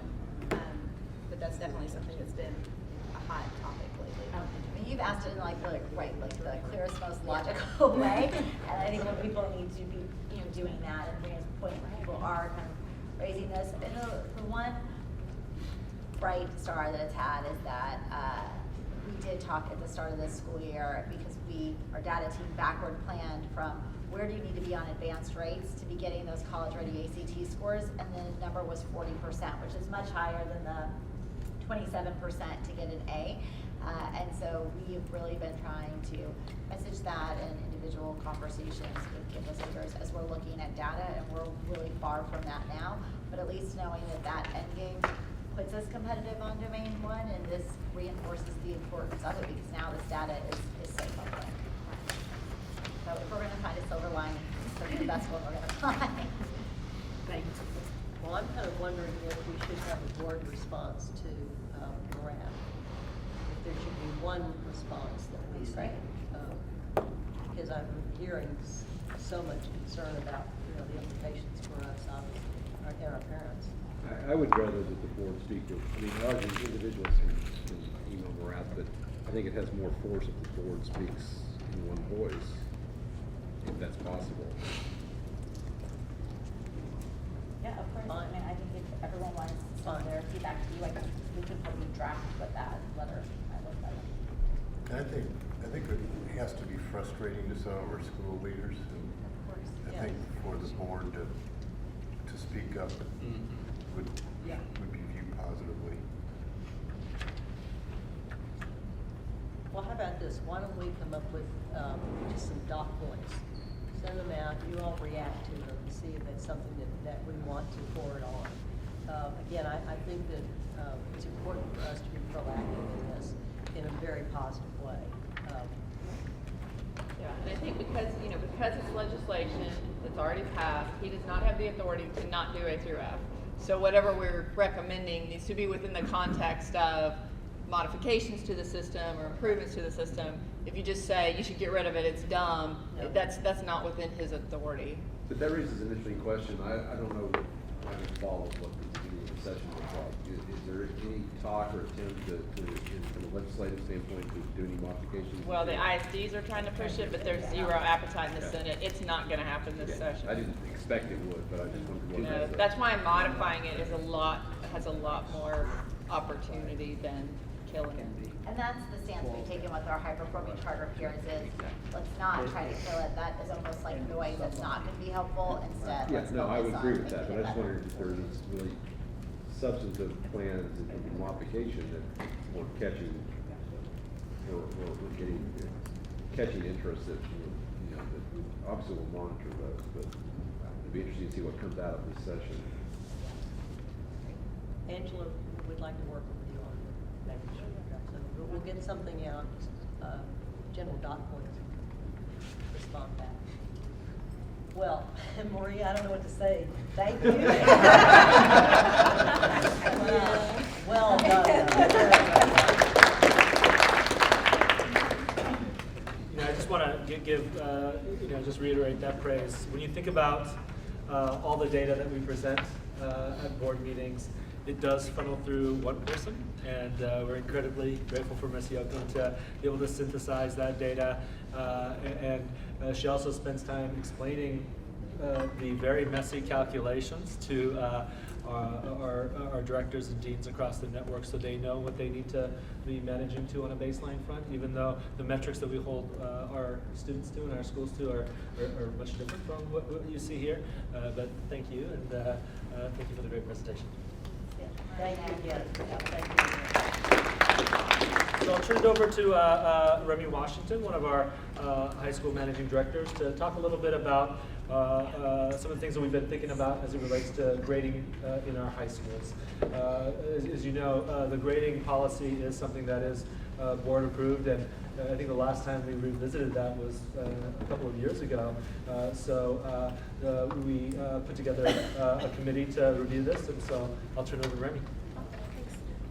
but that's definitely something that's been a hot topic lately. I mean, you've asked it in the clearest, most logical way, and I think when people need to be doing that, and bringing us to the point where people are kind of raising this. And the one bright star that it's had is that we did talk at the start of this school year, because our data team backward planned from where do you need to be on advanced rates to be getting those college-ready ACT scores, and the number was 40%, which is much higher than the 27% to get an A. And so we've really been trying to message that in individual conversations with legislators as we're looking at data, and we're really far from that now, but at least knowing that end game puts us competitive on domain 1, and this reinforces the importance of it, because now this data is so public. So if we're going to find a silver lining, this is the best one we're going to find. Thank you. Well, I'm kind of wondering if we should have a board response to Moran. If there should be one response that we say, because I'm hearing so much concern about the implications for us, and our parents. I would rather that the board speak with, largely individuals can email Morath, but I think it has more force if the board speaks in one voice, if that's possible. Yeah, of course. I mean, I think if everyone wants to send their feedback to you, I think we can help you draft what that letter might look like. And I think it has to be frustrating to some of our school leaders, and I think for the board to speak up would be viewed positively. Well, how about this? Why don't we come up with just some dot points? Send them out, you all react to them, and see if it's something that we want to forward on. Again, I think that it's important for us to be proactive in this in a very positive way. Yeah, and I think because it's legislation that's already passed, he does not have the authority to not do A through F. So whatever we're recommending needs to be within the context of modifications to the system or improvements to the system. If you just say you should get rid of it, it's dumb, that's not within his authority. But that raises an interesting question. I don't know how it follows what the beginning of the session looks like. Is there any talk or attempt from a legislative standpoint to do any modifications? Well, the ISDs are trying to push it, but there's zero appetite in the Senate. It's not going to happen this session. I didn't expect it would, but I just wanted to. That's why modifying it has a lot more opportunity than killing it. And that's the stance we've taken with our high-performing charter peers is, let's not try to kill it. That is almost like noise that's not going to be helpful. Instead, Yeah, let's no, I would focus agree on with that, but making I it just better. wondered if there is really substantive plans and modification that we're catching, or getting, catching interest that, that obviously we'll monitor those, but it'd be interesting to see what comes out of this session. Angela, we'd like to work with you on making sure. So we'll get something out General Doc will respond back. Well, Maria, I don't know what to say. Thank you. Well done. I just want to give, just reiterate that praise. When you think about all the data that we present at board meetings, it does funnel through one person, and we're incredibly grateful for Ms. Yoakum to be able to synthesize that data. And she also spends time explaining the very messy calculations to our directors and deans across the network, so they know what they need to be managing to on a baseline front, even though the metrics that we hold our students to and our schools to are much different from what you see here. But thank you, and thank you for the great presentation. Thank you again. Thank you. So I'll turn it over to Remy Washington, one of our high school managing directors, to talk a little bit about some of the things that we've been thinking about as it relates to grading in our high schools. As you know, the grading policy is something that is board approved, and I think the last time we revisited that was a couple of years ago. So we put together a committee to review this, and so I'll turn it over to Remy.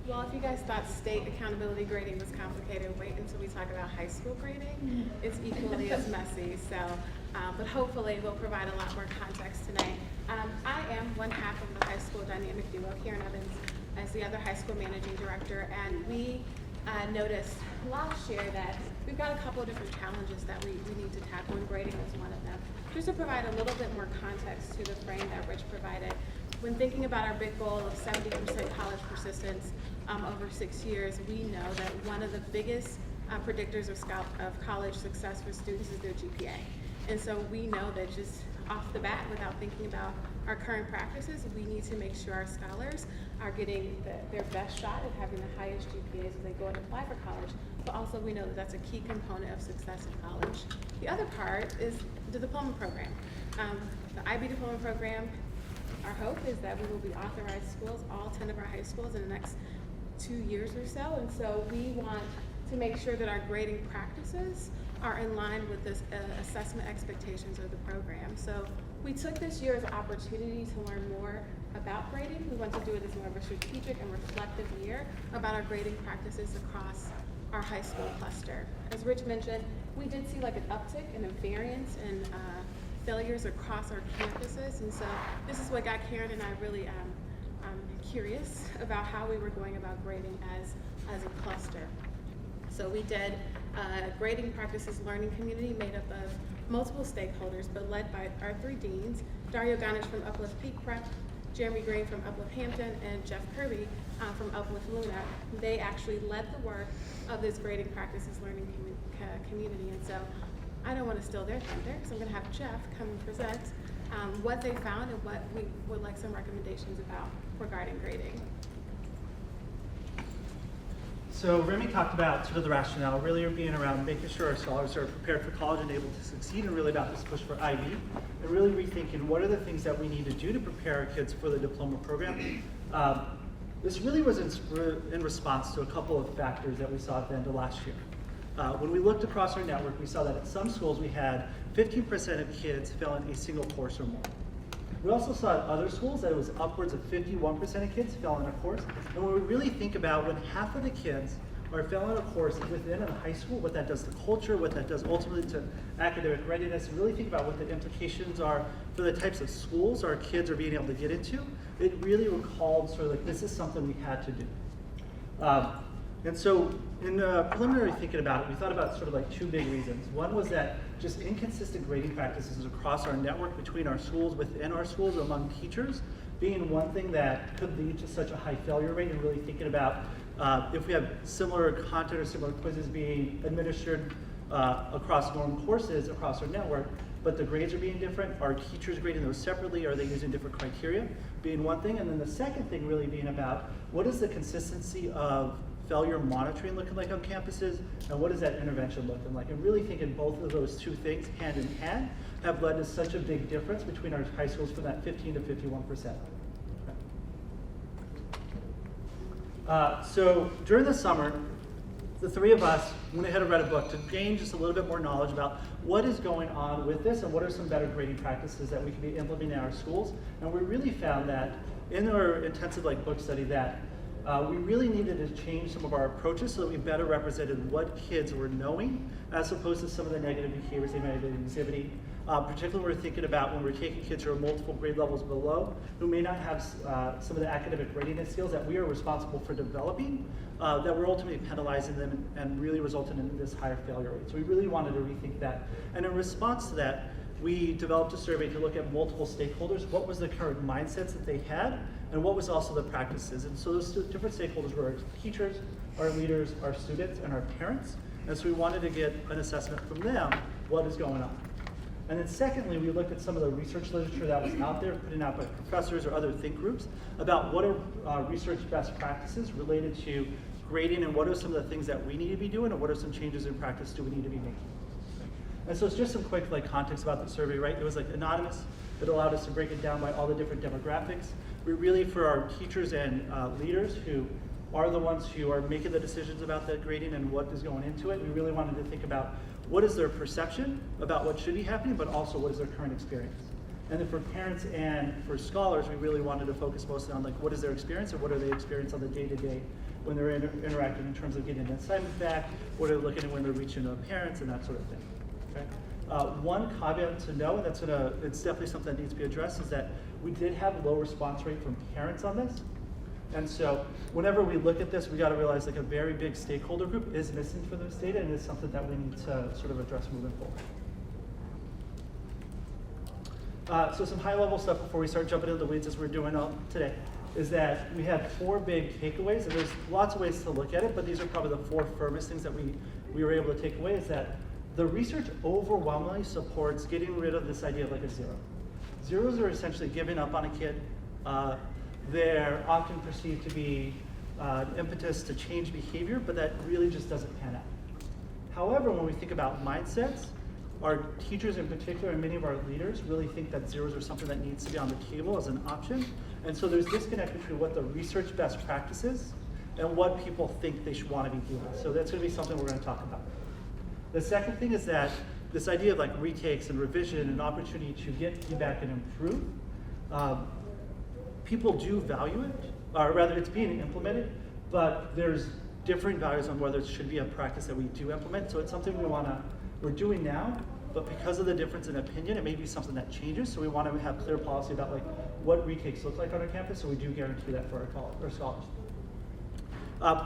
Well, if you guys thought state accountability grading was complicated, wait until we talk about high school grading. It's equally as messy. So, but hopefully we'll provide a lot more context today. I am one half of the high school dynamic duo here in Evans as the other high school managing director, and we noticed last year that we've got a couple of different challenges that we need to tackle, and grading was one of them. Just to provide a little bit more context to the frame that Rich provided, when thinking about our big goal of 70% college persistence over 6 years, we know that one of the biggest predictors of college success for students is their GPA. And so we know that just off the bat, without thinking about our current practices, we need to make sure our scholars are getting their best shot at having the highest GPAs as they go and apply for college. But also we know that that's a key component of success in college. The other part is the diploma program. The IB diploma program, our hope is that we will be authorized schools, all 10 of our high schools, in the next 2 years or so. And so we want to make sure that our grading practices are in line with this assessment expectations of the program. So we took this year as an opportunity to learn more about grading. We want to do it as more of a strategic and reflective year about our grading practices across our high school cluster. As Rich mentioned, we did see like an uptick in a variance in failures across our campuses, and so this is what got Karen and I really curious about how we were going about grading as a cluster. So we did grading practices learning community made up of multiple stakeholders, but led by our 3 deans, Dario Ganich from Uplift Peak Prep, Jeremy Green from Uplift Hampton, and Jeff Kirby from Uplift Luna. They actually led the work of this grading practices learning community. And so I don't want to steal their thunder, so I'm going to have Jeff come and present what they found and what we would like some recommendations about regarding grading. So Remy talked about sort of the rationale really being around making sure our scholars are prepared for college and able to succeed, and really about this push for IB, and really rethinking what are the things that we need to do to prepare our kids for the diploma program. This really was in response to a couple of factors that we saw at the end of last year. When we looked across our network, we saw that at some schools we had 15% of kids fail in a single course or more. We also saw at other schools that it was upwards of 51% of kids fail in a course. And when we really think about when half of the kids are failing a course within a high school, what that does to culture, what that does ultimately to academic readiness, and really think about what the implications are for the types of schools our kids are being able to get into, it really recalled sort of like this is something we had to do. And so in preliminary thinking about it, we thought about sort of like 2 big reasons. One was that just inconsistent grading practices across our network between our schools, within our schools, among teachers, being one thing that could lead to such a high failure rate, and really thinking about if we have similar content or similar quizzes being administered across norm courses across our network, but the grades are being different, are teachers grading those separately, are they using different criteria, being one thing, and then the second thing really being about what is the consistency of failure monitoring looking like on campuses, and what is that intervention looking like? And really thinking both of those 2 things hand in hand have led to such a big difference between our high schools from that 15 to 51%. So during the summer, the 3 of us went ahead and read a book to gain just a little bit more knowledge about what is going on with this and what are some better grading practices that we can be implementing in our schools. And we really found that in our intensive book study that we really needed to change some of our approaches so that we better represented what kids were knowing as opposed to some of the negative behaviors they might have been exhibiting. Particularly we're thinking about when we're taking kids who are multiple grade levels below, who may not have some of the academic readiness skills that we are responsible for developing, that we're ultimately penalizing them and really resulting in this higher failure rate. So we really wanted to rethink that. And in response to that, we developed a survey to look at multiple stakeholders, what was the current mindsets that they had, and what was also the practices. And so those different stakeholders were our teachers, our leaders, our students, and our parents. And so we wanted to get an assessment from them, what is going on. And then secondly, we looked at some of the research literature that was out there, put out by professors or other think groups, about what are research best practices related to grading and what are some of the things that we need to be doing and what are some changes in practice do we need to be making. And so it's just some quick context about the survey, right? It was anonymous. It allowed us to break it down by all the different demographics. We really, for our teachers and leaders who are the ones who are making the decisions about the grading and what is going into it, we really wanted to think about what is their perception about what should be happening, but also what is their current experience. And then for parents and for scholars, we really wanted to focus mostly on what is their experience and what are they experience on the day-to-day when they're interacting in terms of getting an assignment back, what are they looking at when they're reaching to parents and that sort of thing. Okay? One caveat to know, and it's definitely something that needs to be addressed, is that we did have a low response rate from parents on this. And so whenever we look at this, we got to realize a very big stakeholder group is missing from this data, and it's something that we need to sort of address moving forward. So some high-level stuff before we start jumping into the weeds as we're doing today is that we had 4 big takeaways, and there's lots of ways to look at it, but these are probably the 4 firmest things that we were able to take away. Is that the research overwhelmingly supports getting rid of this idea of a zero. Zeros are essentially giving up on a kid. They're often perceived to be an impetus to change behavior, but that really just doesn't pan out. However, when we think about mindsets, our teachers in particular and many of our leaders really think that zeros are something that needs to be on the table as an option. And so there's disconnect between what the research best practices and what people think they should want to be doing. So that's going to be something we're going to talk about. The second thing is that this idea of retakes and revision and opportunity to get feedback and improve, people do value it, or rather it's being implemented, but there's differing values on whether it should be a practice that we do implement. So it's something we're doing now, but because of the difference in opinion, it may be something that changes. So we want to have clear policy about what retakes look like on our campus, so we do guarantee that for our scholars.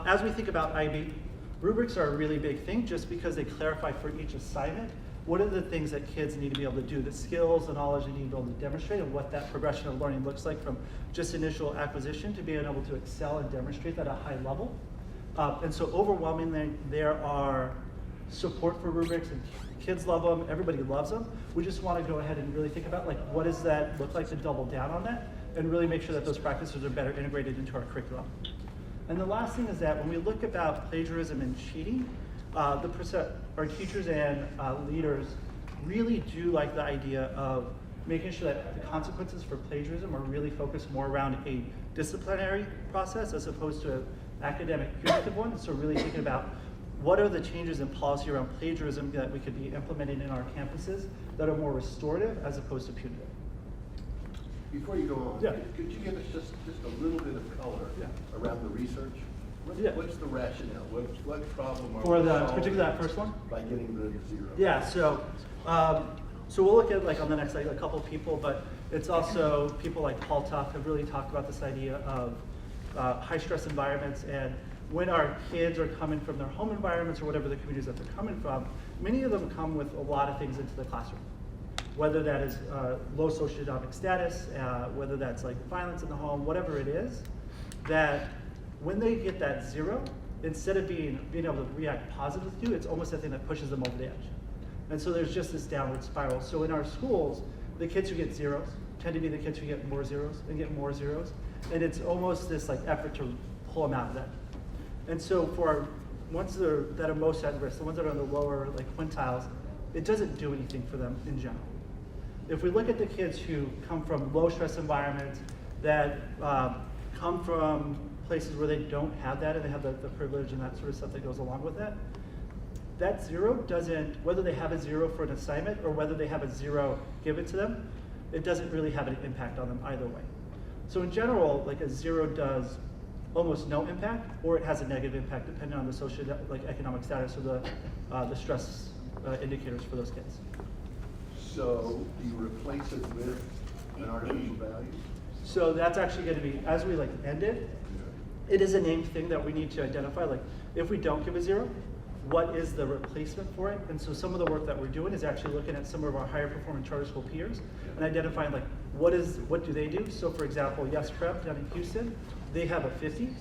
As we think about IB, rubrics are a really big thing just because they clarify for each assignment what are the things that kids need to be able to do, the skills, the knowledge they need to be able to demonstrate, and what that progression of learning looks like from just initial acquisition to being able to excel and demonstrate that at a high level. And so overwhelmingly, there are support for rubrics, and kids love them, everybody loves them. We just want to go ahead and really think about what does that look like to double down on that, and really make sure that those practices are better integrated into our curriculum. And the last thing is that when we look about plagiarism and cheating, our teachers and leaders really do like the idea of making sure that the consequences for plagiarism are really focused more around a disciplinary process as opposed to an academic punitive one. So really thinking about what are the changes in policy around plagiarism that we could be implementing in our campuses that are more restorative as opposed to punitive. Before you go on, Yeah. could you give us just a little bit of color around the research? What's the rationale? What problem are For we the solving particular that first one? by getting rid of zero? Yeah, so we'll look at on the next a couple of people, but it's also people like Paul Tuff have really talked about this idea of high stress environments, and when our kids are coming from their home environments or whatever the communities that they're coming from, many of them come with a lot of things into the classroom. Whether that is low socioeconomic status, whether that's violence in the home, whatever it is, that when they get that zero, instead of being able to react positively to, it's almost a thing that pushes them over the edge. And so there's just this downward spiral. So in our schools, the kids who get zeros tend to be the kids who get more zeros and get more zeros. And it's almost this effort to pull them out of that. And so for our ones that are most at risk, the ones that are on the lower quintiles, it doesn't do anything for them in general. If we look at the kids who come from low stress environments, that come from places where they don't have that and they have the privilege and that sort of stuff that goes along with that, that 0 doesn't, whether they have a 0 for an assignment or whether they have a 0 given to them, it doesn't really have an impact on them either way. So in general, like a 0 does almost no impact, or it has a negative impact depending on the social, like economic status or the stress indicators for those kids. So you replace it with an artificial value? So that's actually going to be, as we like end it, it is a named thing that we need to identify. Like if we don't give a 0, what is the replacement for it? And so some of the work that we're doing is actually looking at some of our higher performing charter school peers and identifying like what do they do? So for example, Yes Prep down in Houston, they have a 50.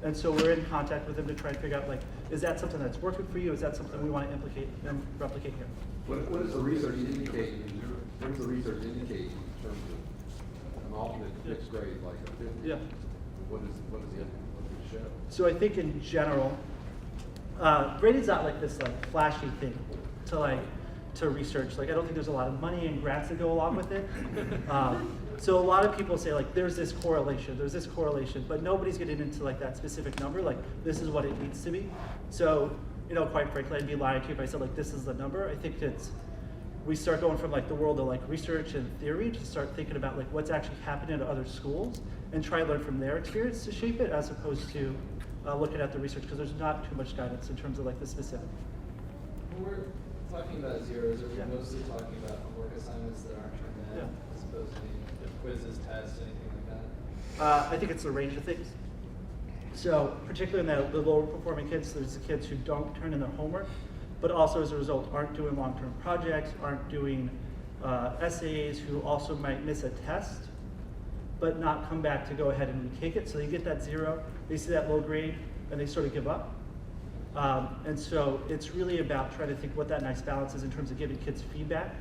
And so we're in contact with them to try and figure out like, is that something that's working for you? Is that something we want to implicate and replicate here? What does the research indicate? What does the research indicate in terms of an alternate mixed grade like a 50? Yeah. What does it show? So I think in general, grading's not like this like flashy thing to research. Like I don't think there's a lot of money and grants that go along with it. So a lot of people say like there's this correlation, but nobody's getting into like that specific number. Like this is what it needs to be. So quite frankly, I'd be lying to you if I said like this is the number. I think we start going from like the world of like research and theory to start thinking about like what's actually happening to other schools and try to learn from their experience to shape it, as opposed to looking at the research, because there's not too much guidance in terms of like the specific. When we're talking about zeros, are we mostly talking about homework assignments that aren't turned in, as opposed to quizzes, tests, anything like that? I think it's a range of things. So particularly in the lower performing kids, there's the kids who don't turn in their homework, but also as a result aren't doing long-term projects, aren't doing essays, who also might miss a test, but not come back to go ahead and retake it. So they get that 0, they see that low grade, and they sort of give up. And so it's really about trying to think what that nice balance is in terms of giving kids feedback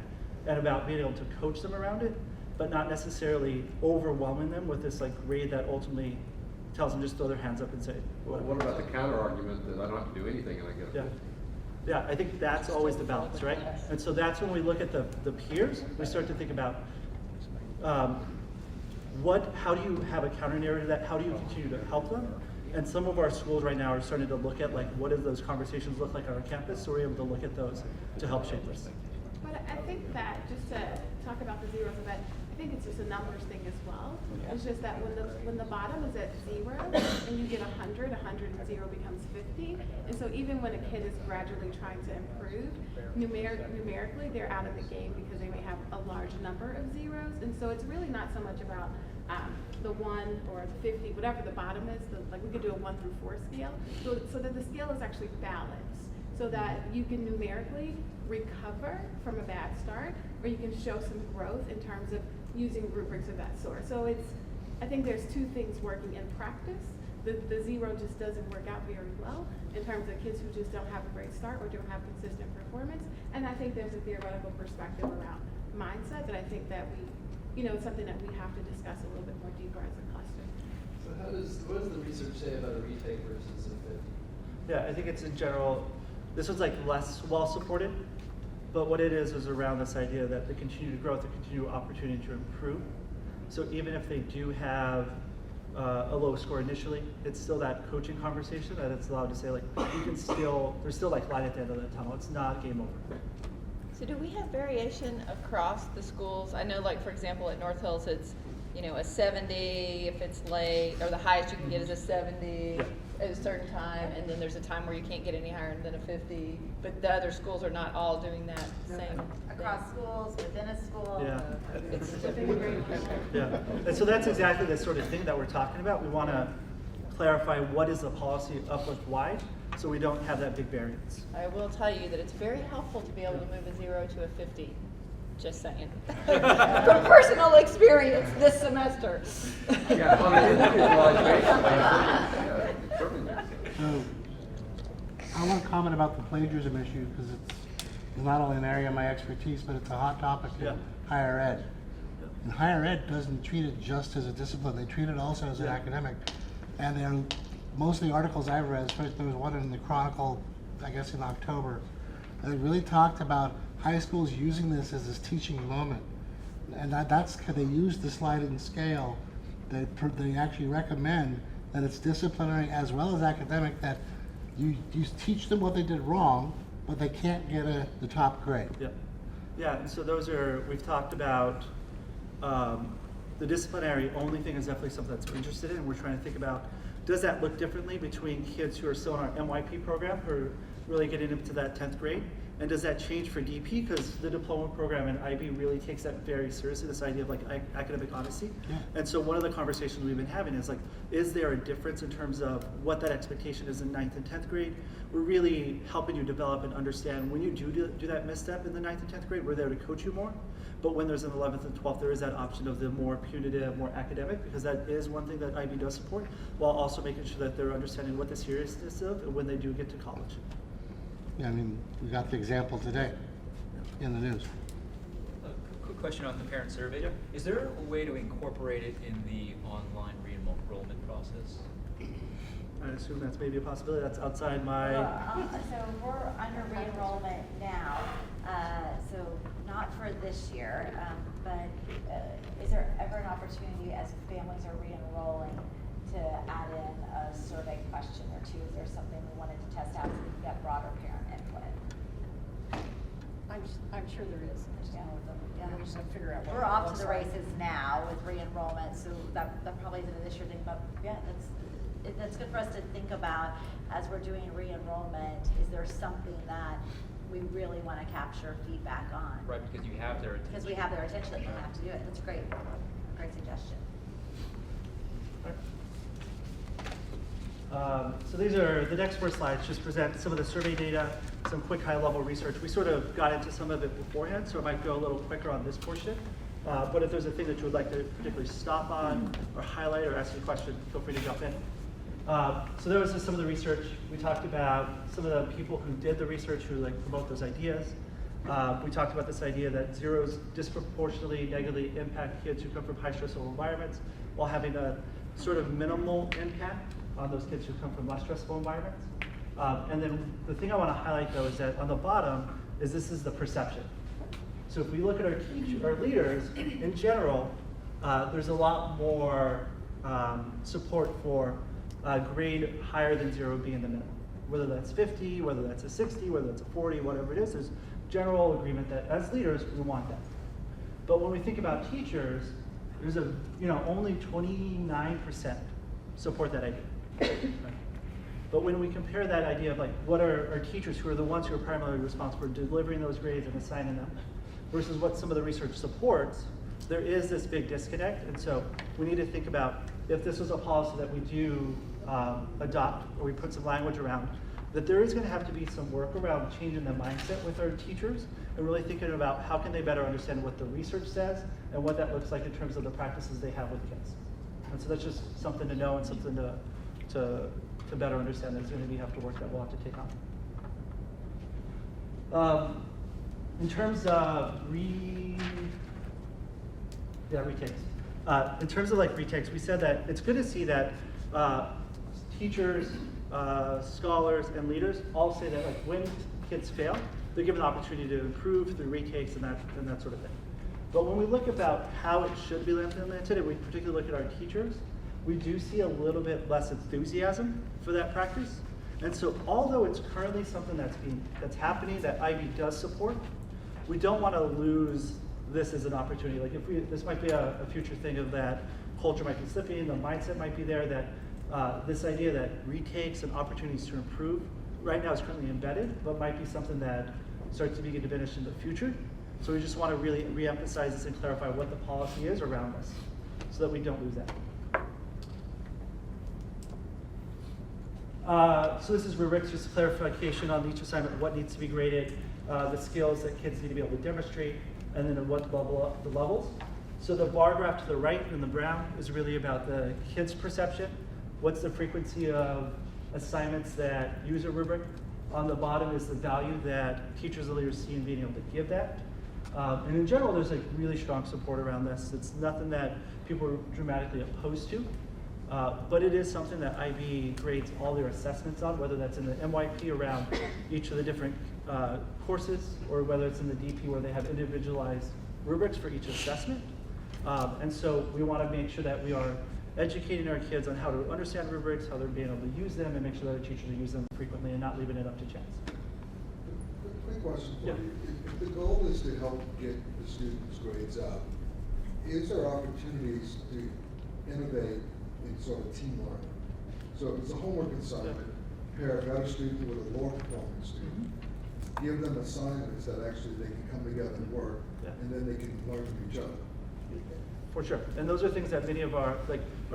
and about being able to coach them around it, but not necessarily overwhelming them with this like grade that ultimately tells them just throw their hands up and say, Well, what about the counter argument that I don't have to do anything and I get a 50? Yeah, I think that's always the balance, right? And so that's when we look at the peers, we start to think about how do you have a counter narrative to that? How do you continue to help them? And some of our schools right now are starting to look at like what do those conversations look like on our campus, so we're able to look at those to help shape this. But I think that, just to talk about the zeros a bit, I think it's just a numbers thing as well. It's just that when the bottom is at 0 and you get 100 and 0 becomes 50. And so even when a kid is gradually trying to improve, numerically they're out of the game because they may have a large number of zeros. And so it's really not so much about the 1 or 50, whatever the bottom is. Like we could do a 1 through 4 scale, so that the scale is actually balanced, so that you can numerically recover from a bad start, or you can show some growth in terms of using rubrics of that sort. So I think there's two things working in practice. The 0 just doesn't work out very well in terms of kids who just don't have a great start or don't have consistent performance. And I think there's a theoretical perspective around mindset that I think that it's something that we have to discuss a little bit more deeper as a cluster. So what does the research say about a retake versus a 50? Yeah, I think it's in general, this was like less well supported, but what it is around this idea that the continued growth, the continued opportunity to improve. So even if they do have a low score initially, it's still that coaching conversation that it's allowed to say like, there's still like light at the end of the tunnel. It's not game over. So do we have variation across the schools? I know, like, for example, at North Hills, it's, a 70 if it's late, or the highest you can get is a 70 at a certain time, and then there's a time where you can't get any higher than a 50. But the other schools are not all doing that same Across schools, within a school. Yeah. It's Yeah. And so that's exactly the sort of thing that we're talking about. We want to clarify what is the policy Uplift wide, so we don't have that big variance. I will tell you that it's very helpful to be able to move a 0 to a 50. Just saying. From personal experience this semester. Yeah, on an individualized basis. So, I want to comment about the plagiarism issue because it's not only an area of my expertise, but it's a hot topic in higher ed. And higher ed doesn't treat it just as a discipline; they treat it also as an academic. And most of the articles I've read, especially there was one in the Chronicle, I guess in October, that really talked about high schools using this as this teaching moment. And that's they use the sliding scale. They actually recommend that it's disciplinary as well as academic, that you teach them what they did wrong, but they can't get the top grade. Yeah. Yeah, and so those are, we've talked about the disciplinary only thing is definitely something that's we're interested in. We're trying to think about, does that look differently between kids who are still in our MYP program, who are really getting into that 10th grade? And does that change for DP? Because the diploma program in IB really takes that very seriously, this idea of like academic honesty. Yeah. And so one of the conversations we've been having is like, is there a difference in terms of what that expectation is in 9th and 10th grade? We're really helping you develop and understand when you do that misstep in the 9th and 10th grade, we're there to coach you more. But when there's an 11th and 12th, there is that option of the more punitive, more academic, because that is one thing that IB does support, while also making sure that they're understanding what the seriousness of and when they do get to college. Yeah, I mean, we got the example today in the news. A quick question on the parent survey. Is there a way to incorporate it in the online re-enrollment process? I assume that's maybe a possibility. That's outside my... So we're under re-enrollment now, so not for this year, but is there ever an opportunity as families are re-enrolling to add in a survey question or two? Is there something we wanted to test out so we can get broader parent input? I'm sure there is. I just don't know what we just have to figure out what We're it off to looks the like. races now with re-enrollment, so that probably isn't a this year thing, but yeah, that's good for us to think about as we're doing re-enrollment. Is there something that we really want to capture feedback on? Right, because you have their attention. Because we have their attention, that you have to do it. That's great. Great suggestion. So these are, the next 4 slides just present some of the survey data, some quick high-level research. We sort of got into some of it beforehand, so it might go a little quicker on this portion. But if there's a thing that you would like to particularly stop on or highlight or ask a question, feel free to jump in. So there was just some of the research. We talked about some of the people who did the research who like promote those ideas. We talked about this idea that zeros disproportionately negatively impact kids who come from high stressful environments while having a sort of minimal impact on those kids who come from less stressful environments. And then the thing I want to highlight though is that on the bottom is this is the perception. So if we look at our leaders, in general, there's a lot more support for a grade higher than 0 being the minimum. Whether that's 50, whether that's a 60, whether that's a 40, whatever it is, there's general agreement that as leaders, we want that. But when we think about teachers, there's only 29% support that idea. But when we compare that idea of like, what are our teachers who are the ones who are primarily responsible for delivering those grades and assigning them, versus what some of the research supports, there is this big disconnect. And so we need to think about if this was a policy that we do adopt, or we put some language around, that there is going to have to be some work around changing the mindset with our teachers and really thinking about how can they better understand what the research says and what that looks like in terms of the practices they have with kids. And so that's just something to know and something to better understand that's going to have to work that we'll have to take on. In terms of retakes. In terms of like retakes, we said that it's good to see that teachers, scholars, and leaders all say that like when kids fail, they're given an opportunity to improve through retakes and that sort of thing. But when we look about how it should be implemented, and we particularly look at our teachers, we do see a little bit less enthusiasm for that practice. And so although it's currently something that's happening that IB does support, we don't want to lose this as an opportunity. Like this might be a future thing of that culture might be slipping, the mindset might be there, that this idea that retakes and opportunities to improve right now is currently embedded, but might be something that starts to begin to diminish in the future. So we just want to really reemphasize this and clarify what the policy is around this so that we don't lose that. So this is rubrics, just clarification on each assignment, what needs to be graded, the skills that kids need to be able to demonstrate, and then at what level, the levels. So the bar graph to the right in the brown is really about the kids' perception. What's the frequency of assignments that use a rubric? On the bottom is the value that teachers and leaders see in being able to give that. And in general, there's like really strong support around this. It's nothing that people are dramatically opposed to. But it is something that IB grades all their assessments on, whether that's in the MYP around each of the different courses, or whether it's in the DP where they have individualized rubrics for each assessment. And so we want to make sure that we are educating our kids on how to understand rubrics, how they're being able to use them, and make sure that our teachers are using them frequently and not leaving it up to chance. a question for Yeah. you. If the goal is to help get the students' grades up, is there opportunities to innovate in sort of team learning? So if it's a homework assignment, pair a student with a lower performing student, give them assignments that actually they can come together and work, and then they can learn from each other. For sure, and those are things that many of our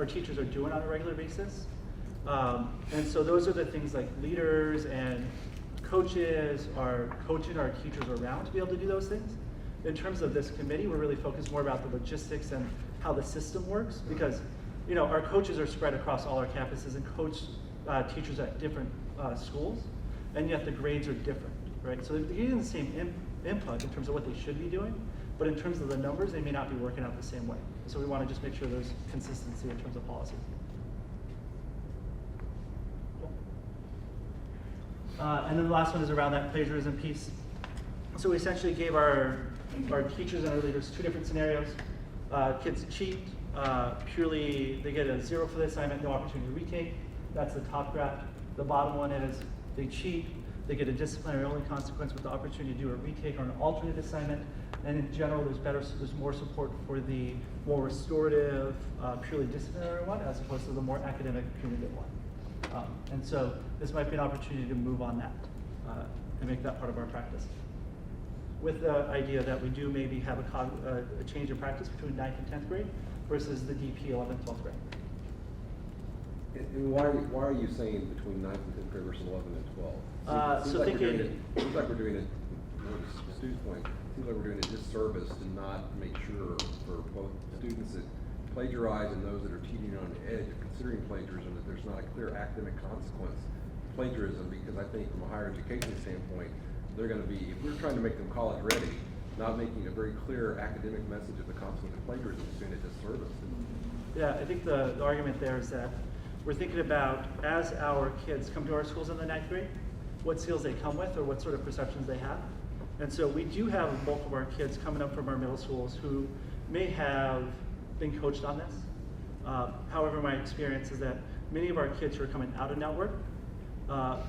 teachers are doing on a regular basis. And so those are the things like leaders and coaches are coaching our teachers around to be able to do those things. In terms of this committee, we're really focused more about the logistics and how the system works, because our coaches are spread across all our campuses and coach teachers at different schools, and yet the grades are different, right? So they're getting the same input in terms of what they should be doing, but in terms of the numbers, they may not be working out the same way. So we want to just make sure there's consistency in terms of policy. And then the last one is around that plagiarism piece. So we essentially gave our teachers and our leaders two different scenarios. Kids cheat, purely they get a 0 for the assignment, no opportunity to retake. That's the top graph. The bottom one is they cheat, they get a disciplinary only consequence with the opportunity to do a retake or an alternate assignment. And in general, there's more support for the more restorative, purely disciplinary one, as opposed to the more academic punitive one. And so this might be an opportunity to move on that and make that part of our practice. With the idea that we do maybe have a change in practice between 9th and 10th grade versus the DP 11th, 12th grade. And why are you saying between 9th and 10th grade versus 11 and 12? Seems like we're doing it, to Stu's point, seems like we're doing a disservice to not make sure for both students that plagiarize and those that are teetering on the edge of considering plagiarism that there's not a clear academic consequence to plagiarism, because I think from a higher education standpoint, they're going to be, if we're trying to make them college ready, not making a very clear academic message of the consequence of plagiarism is doing a disservice. Yeah, I think the argument there is that we're thinking about, as our kids come to our schools in the 9th grade, what skills they come with or what sort of perceptions they have. And so we do have a bulk of our kids coming up from our middle schools who may have been coached on this. However, my experience is that many of our kids who are coming out of network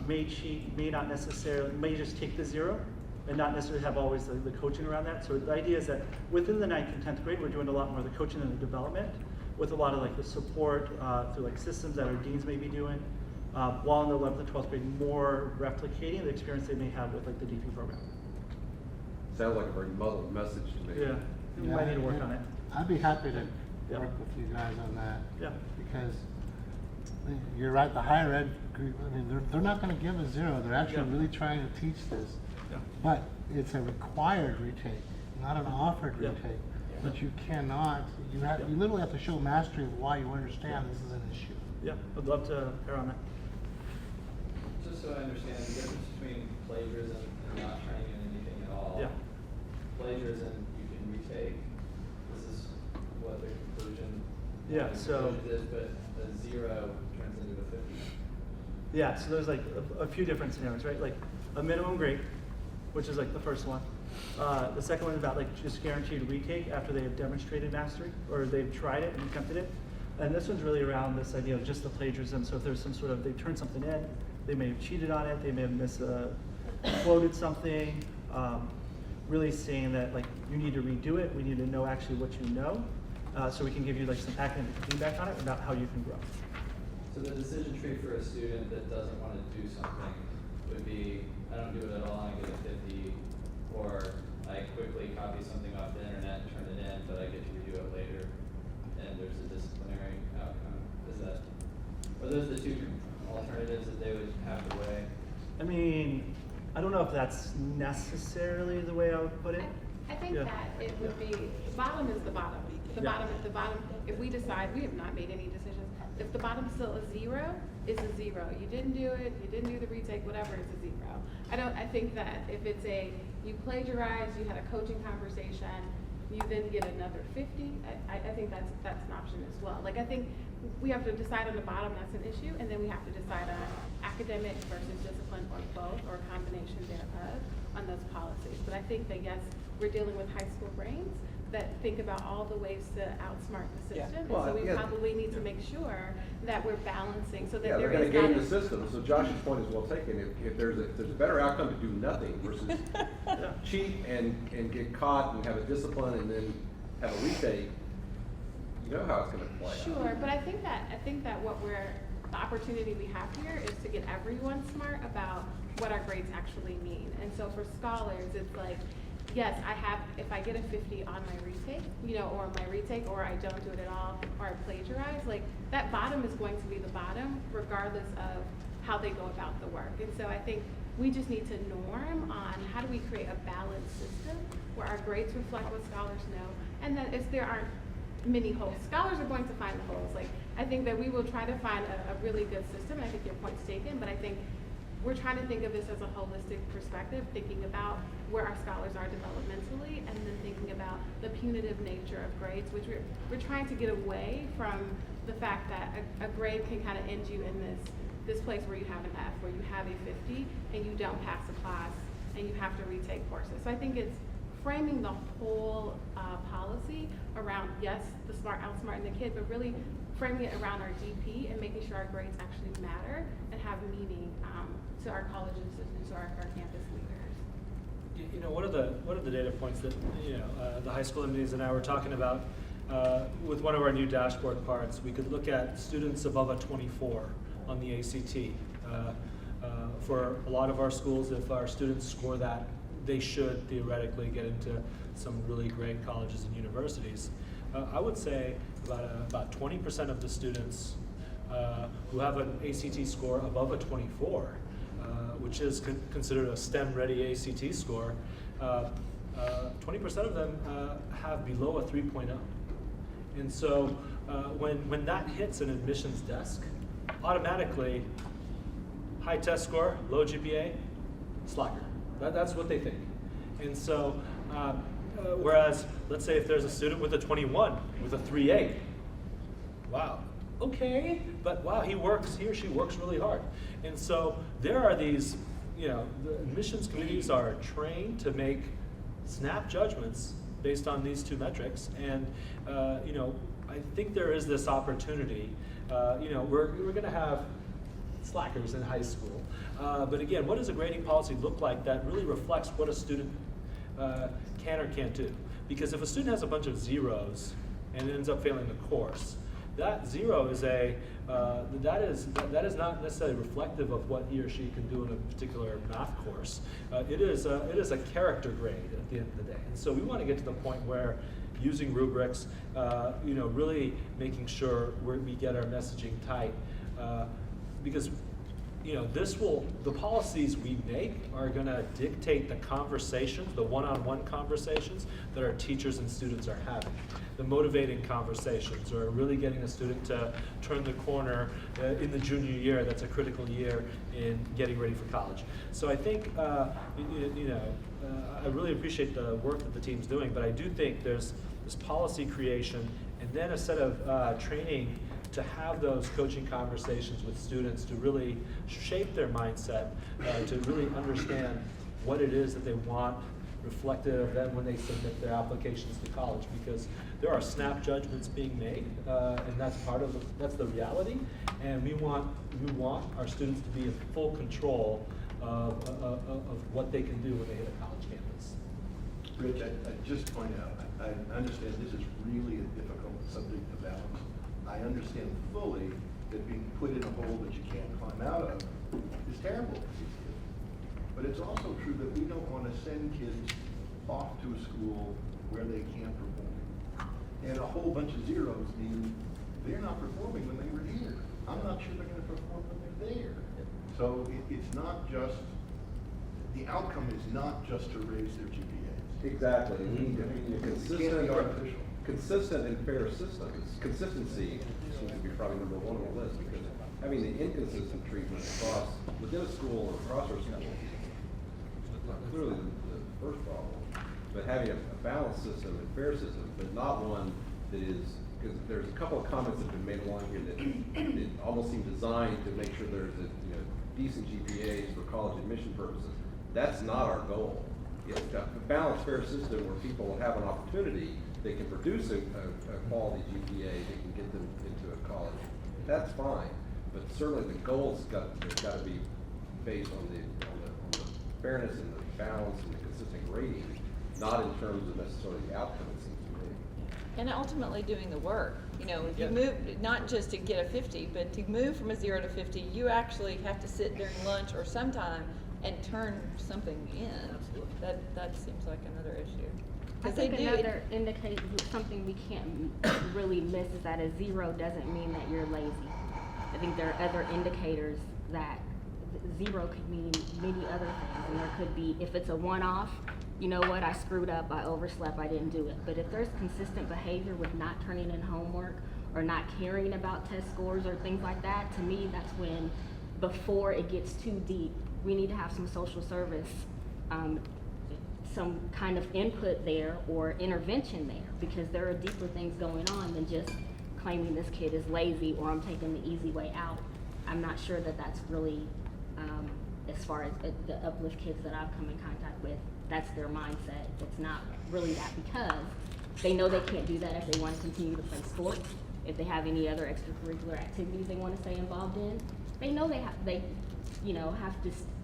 may cheat, may not necessarily, may just take the 0 and not necessarily have always the coaching around that. So the idea is that within the 9th and 10th grade, we're doing a lot more of the coaching and the development with a lot of the support through systems that our deans may be doing, while in the 11th and 12th grade, more replicating the experience they may have with the DP program. Sounds like a very muddled message to me. Yeah, we might need to work on it. I'd be happy to work with you guys on that. Yeah. Because you're right, the higher ed group, I mean, they're not going to give a 0. They're actually really trying to teach this. Yeah. But it's a required retake, not an offered retake. But you cannot, you literally have to show mastery of why you understand this is an issue. Yeah, I'd love to pair on that. Just so I understand, the difference between plagiarism and not turning in anything at all. Yeah. Plagiarism, you can retake. This is what the conclusion. Yeah, so. Is, but a 0 turns into a 50. Yeah, so there's a few different scenarios, right? Like a minimum grade, which is the first one. The second one is about just guaranteed retake after they have demonstrated mastery or they've tried it and attempted it. And this one's really around this idea of just the plagiarism. So if there's some sort of, they've turned something in, they may have cheated on it, they may have misquoted something, really saying that you need to redo it, we need to know actually what you know, so we can give you some academic feedback on it about how you can grow. So the decision tree for a student that doesn't want to do something would be, I don't do it at all, I get a 50, or I quickly copy something off the internet and turn it in, but I get to redo it later, and there's a disciplinary outcome. Are those the two alternatives that they would have to weigh? I mean, I don't know if that's necessarily the way I would put it. I think that it would be, the bottom is the bottom. The bottom is the bottom. If we decide, we have not made any decisions. If the bottom's still a 0, it's a 0. You didn't do it, you didn't do the retake, whatever, it's a 0. I think that if it's you plagiarized, you had a coaching conversation, you then get another 50, I think that's an option as well. I think we have to decide on the bottom, that's an issue, and then we have to decide on academic versus discipline or both, or a combination thereof on those policies. But I think that yes, we're dealing with high school brains, that think about all the ways to outsmart the Yeah. system. Well, and so we yeah. probably need to make sure that we're balancing so that Yeah, there they're is gonna not game a- the system, so Josh's point is well taken. If there's a better outcome to do nothing versus cheat and get caught and have a discipline and then have a retake, you know how it's gonna play out. Sure, but I think that the opportunity we have here is to get everyone smart about what our grades actually mean. And so for scholars, it's like, yes, if I get a 50 on my retake, or I don't do it at all, or I plagiarize, like that bottom is going to be the bottom regardless of how they go about the work. And so I think we just need to norm on how do we create a balanced system where our grades reflect what scholars know, and that if there aren't many holes, scholars are going to find the holes. Like, I think that we will try to find a really good system, and I think your point's taken, but I think we're trying to think of this as a holistic perspective, thinking about where our scholars are developmentally, and then thinking about the punitive nature of grades, which we're trying to get away from the fact that a grade can kind of end you in this place where you have an F, where you have a 50, and you don't pass a class, and you have to retake courses. So I think it's framing the whole policy around, yes, the smart outsmarting the kid, but really framing it around our GP and making sure our grades actually matter and have meaning to our colleges and to our campus leaders. You know, one of the data points that the high school MDs and I were talking about with one of our new dashboard parts, we could look at students above a 24 on the ACT. For a lot of our schools, if our students score that, they should theoretically get into some really great colleges and universities. I would say about 20% of the students who have an ACT score above a 24, which is considered a STEM-ready ACT score, 20% of them have below a 3.0. And so when that hits an admissions desk, automatically, high test score, low GPA, slacker. That's what they think. And so, whereas, let's say if there's a student with a 21, with a 3.8, wow, okay, but wow, he or she works really hard. And so there are these, the admissions committees are trained to make snap judgments based on these two metrics. And, I think there is this opportunity, we're gonna have slackers in high school. But again, what does a grading policy look like that really reflects what a student can or can't do? Because if a student has a bunch of zeros and ends up failing the course, that zero is that is not necessarily reflective of what he or she can do in a particular math course. It is a character grade at the end of the day. And so we want to get to the point where using rubrics, really making sure we get our messaging tight, because the policies we make are going to dictate the conversations, the one-on-one conversations that our teachers and students are having. The motivating conversations, or really getting a student to turn the corner in the junior year. That's a critical year in getting ready for college. So I think, I really appreciate the work that the team's doing, but I do think there's this policy creation and then a set of training to have those coaching conversations with students to really shape their mindset, to really understand what it is that they want reflective of them when they submit their applications to college, because there are snap judgments being made, and that's the reality, and we want our students to be in full control of what they can do when they hit a college campus. Rich, I just point out, I understand this is really a difficult subject to balance. I understand fully that being put in a hole that you can't climb out of is terrible for these kids. But it's also true that we don't want to send kids off to a school where they can't perform. And a whole bunch of zeros mean they're not performing when they were here. I'm not sure they're going to perform when they're there. So it's not just, the outcome is not just to raise their GPAs. Exactly. Mm-hmm. Consistent, It can't be artificial. Consistent and fair systems. Consistency seems to be probably number one on the list, because having the inconsistent treatment within a school or across our school is clearly the first problem. But having a balanced system and fair system, but not one that is, because there's a couple of comments that have been made along here that almost seem designed to make sure there's decent GPAs for college admission purposes. That's not our goal. It's a balanced, fair system where people have an opportunity. they can produce a quality GPA, they can get them into a college, that's fine. But certainly the goals got to be based on the fairness and the balance and the consistent grading, not in terms of necessarily the outcome, it seems to me. And ultimately doing the work. You know, if you Yeah. move, not just to get a 50, but to move from a 0 to 50, you actually have to sit during lunch or sometime and turn something in. That seems like another issue. I 'Cause they think do. another indicator, something we can't really miss is that a 0 doesn't mean that you're lazy. I think there are other indicators that 0 could mean many other things, and there could be, if it's a one-off, you know what, I screwed up, I overslept, I didn't do it. But if there's consistent behavior with not turning in homework or not caring about test scores or things like that, to me, that's when, before it gets too deep, we need to have some social service, some kind of input there or intervention there, because there are deeper things going on than just claiming this kid is lazy or I'm taking the easy way out. I'm not sure that that's really, as far as the Uplift kids that I've come in contact with, that's their mindset. It's not really that, because they know they can't do that if they want to continue to play sports, if they have any other extracurricular activities they want to stay involved in. They know they have to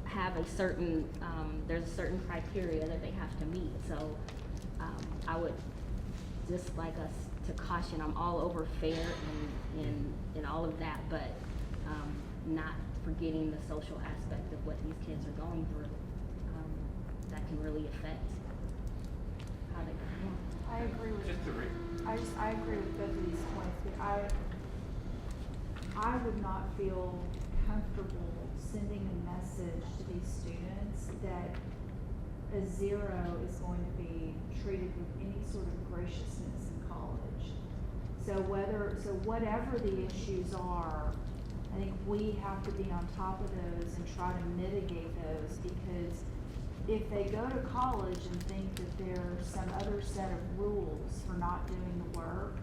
have a certain, there's a certain criteria that they have to meet. So I would just like us to caution, I'm all over fair and all of that, but not forgetting the social aspect of what these kids are going through, that can really affect how they perform. I agree with I agree with both of these points, but I would not feel comfortable sending a message to these students that a 0 is going to be treated with any sort of graciousness in college. So whatever the issues are, I think we have to be on top of those and try to mitigate those, because if they go to college and think that there's some other set of rules for not doing the work,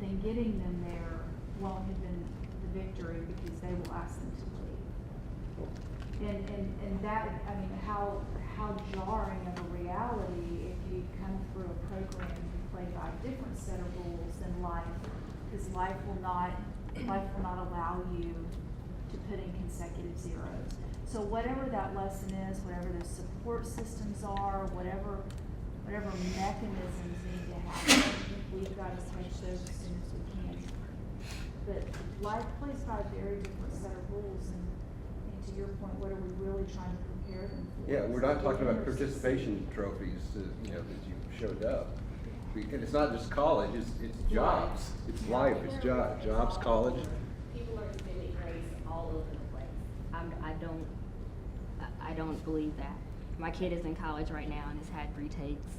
then getting them there won't have been the victory, because they will ask them to leave. And that, I mean, how jarring of a reality if you come through a program and you play by a different set of rules than life, because life will not allow you to put in consecutive 0s. So whatever that lesson is, whatever the support systems are, whatever mechanisms need to happen, we've got to catch those as soon as we can. But life plays by a very different set of rules, and to your point, what are we really trying to prepare them for? Yeah, we're not talking about participation trophies, that you showed up. And it's not just college, it's jobs, it's life, it's jobs, college. People are extending grace all over the place. I don't believe that. My kid is in college right now and has had retakes,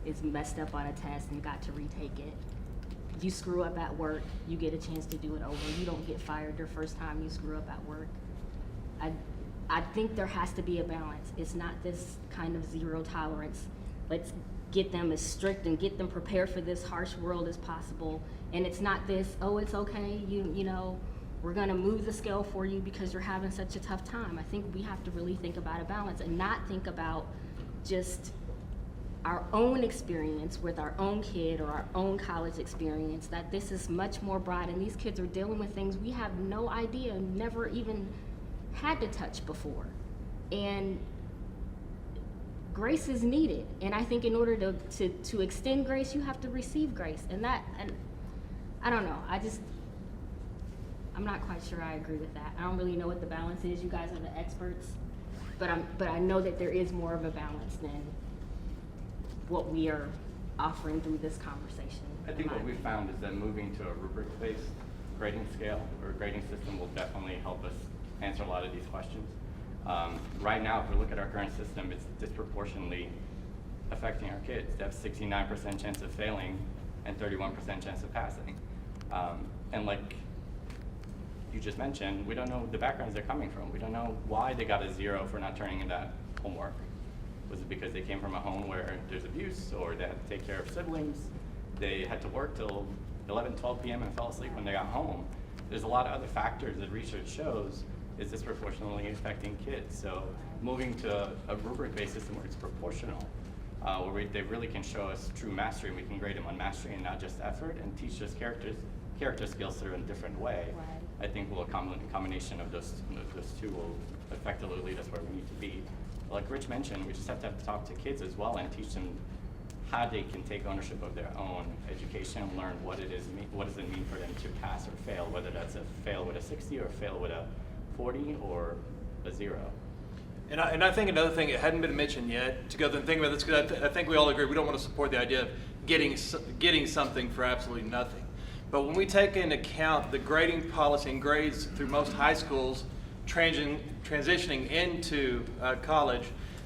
is messed up on a test and got to retake it. You screw up at work, you get a chance to do it over. You don't get fired your first time you screw up at work. I think there has to be a balance. It's not this kind of 0 tolerance. Let's get them as strict and get them prepared for this harsh world as possible. And it's not this, oh, it's okay, you know, we're gonna move the scale for you because you're having such a tough time. I think we have to really think about a balance and not think about just our own experience with our own kid or our own college experience, that this is much more broad, and these kids are dealing with things we have no idea, never even had to touch before. And grace is needed, and I think in order to extend grace, you have to receive grace. And I don't know, I'm not quite sure I agree with that. I don't really know what the balance is. You guys are the experts, but I know that there is more of a balance than what we are offering through this conversation. I think what we found is that moving to a rubric-based grading scale or grading system will definitely help us answer a lot of these questions. Right now, if we look at our current system, it's disproportionately affecting our kids. They have 69% chance of failing and 31% chance of passing. And like you just mentioned, we don't know the backgrounds they're coming from. We don't know why they got a 0 for not turning in that homework. Was it because they came from a home where there's abuse, or they had to take care of siblings? They had to work till 11, 12 p.m. and fell asleep when they got home. There's a lot of other factors that research shows is disproportionately affecting kids. So moving to a rubric-based system where it's proportional where they really can show us true mastery, and we can grade them on mastery and not just effort, and teach us character skills through in a different way. I think a combination of those two will effectively lead us where we need to be. Like Rich mentioned, we just have to talk to kids as well and teach them how they can take ownership of their own education and learn what does it mean for them to pass or fail, whether that's a fail with a 60 or a fail with a 40 or a 0. And I think another thing that hadn't been mentioned yet, to go through and think about this, because I think we all agree we don't want to support the idea of getting something for absolutely nothing. But when we take into account the grading policy and grades through most high schools transitioning into college,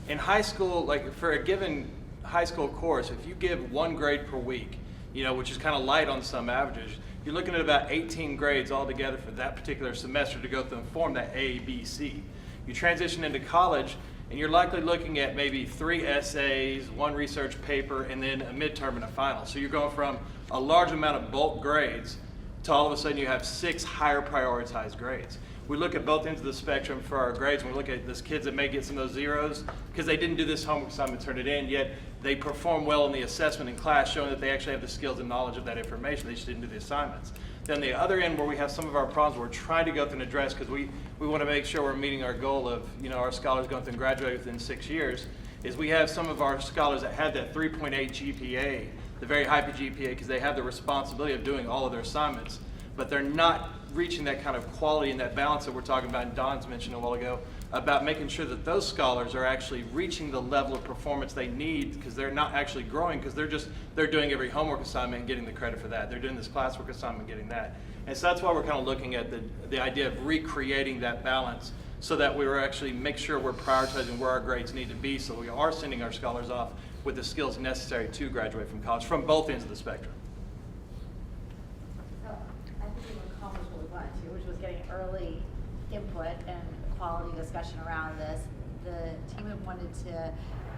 in high school, like for a given high school course, if you give 1 grade per week, which is kind of light on some averages, you're looking at about 18 grades altogether for that particular semester to go through and form that A, B, C. You transition into college, and you're likely looking at maybe 3 essays, 1 research paper, and then a midterm and a final. So you're going from a large amount of bulk grades to all of a sudden you have 6 higher prioritized grades. We look at both ends of the spectrum for our grades, and we look at those kids that may get some of those zeros because they didn't do this homework assignment, turn it in, yet they perform well in the assessment in class, showing that they actually have the skills and knowledge of that information. They just didn't do the assignments. Then the other end, where we have some of our problems we're trying to go through and address, because we want to make sure we're meeting our goal of our scholars going through and graduating within 6 years, is we have some of our scholars that have that 3.8 GPA, the very high GPA, because they have the responsibility of doing all of their assignments, but they're not reaching that kind of quality and that balance that we're talking about, and Don's mentioned a while ago, about making sure that those scholars are actually reaching the level of performance they need, because they're not actually growing, because they're doing every homework assignment and getting the credit for that. They're doing this classwork assignment and getting that. And so that's why we're kind of looking at the idea of recreating that balance, so that we actually make sure we're prioritizing where our grades need to be, so we are sending our scholars off with the skills necessary to graduate from college from both ends of the spectrum. So I think we've accomplished what we wanted to, which was getting early input and quality discussion around this. The team had wanted to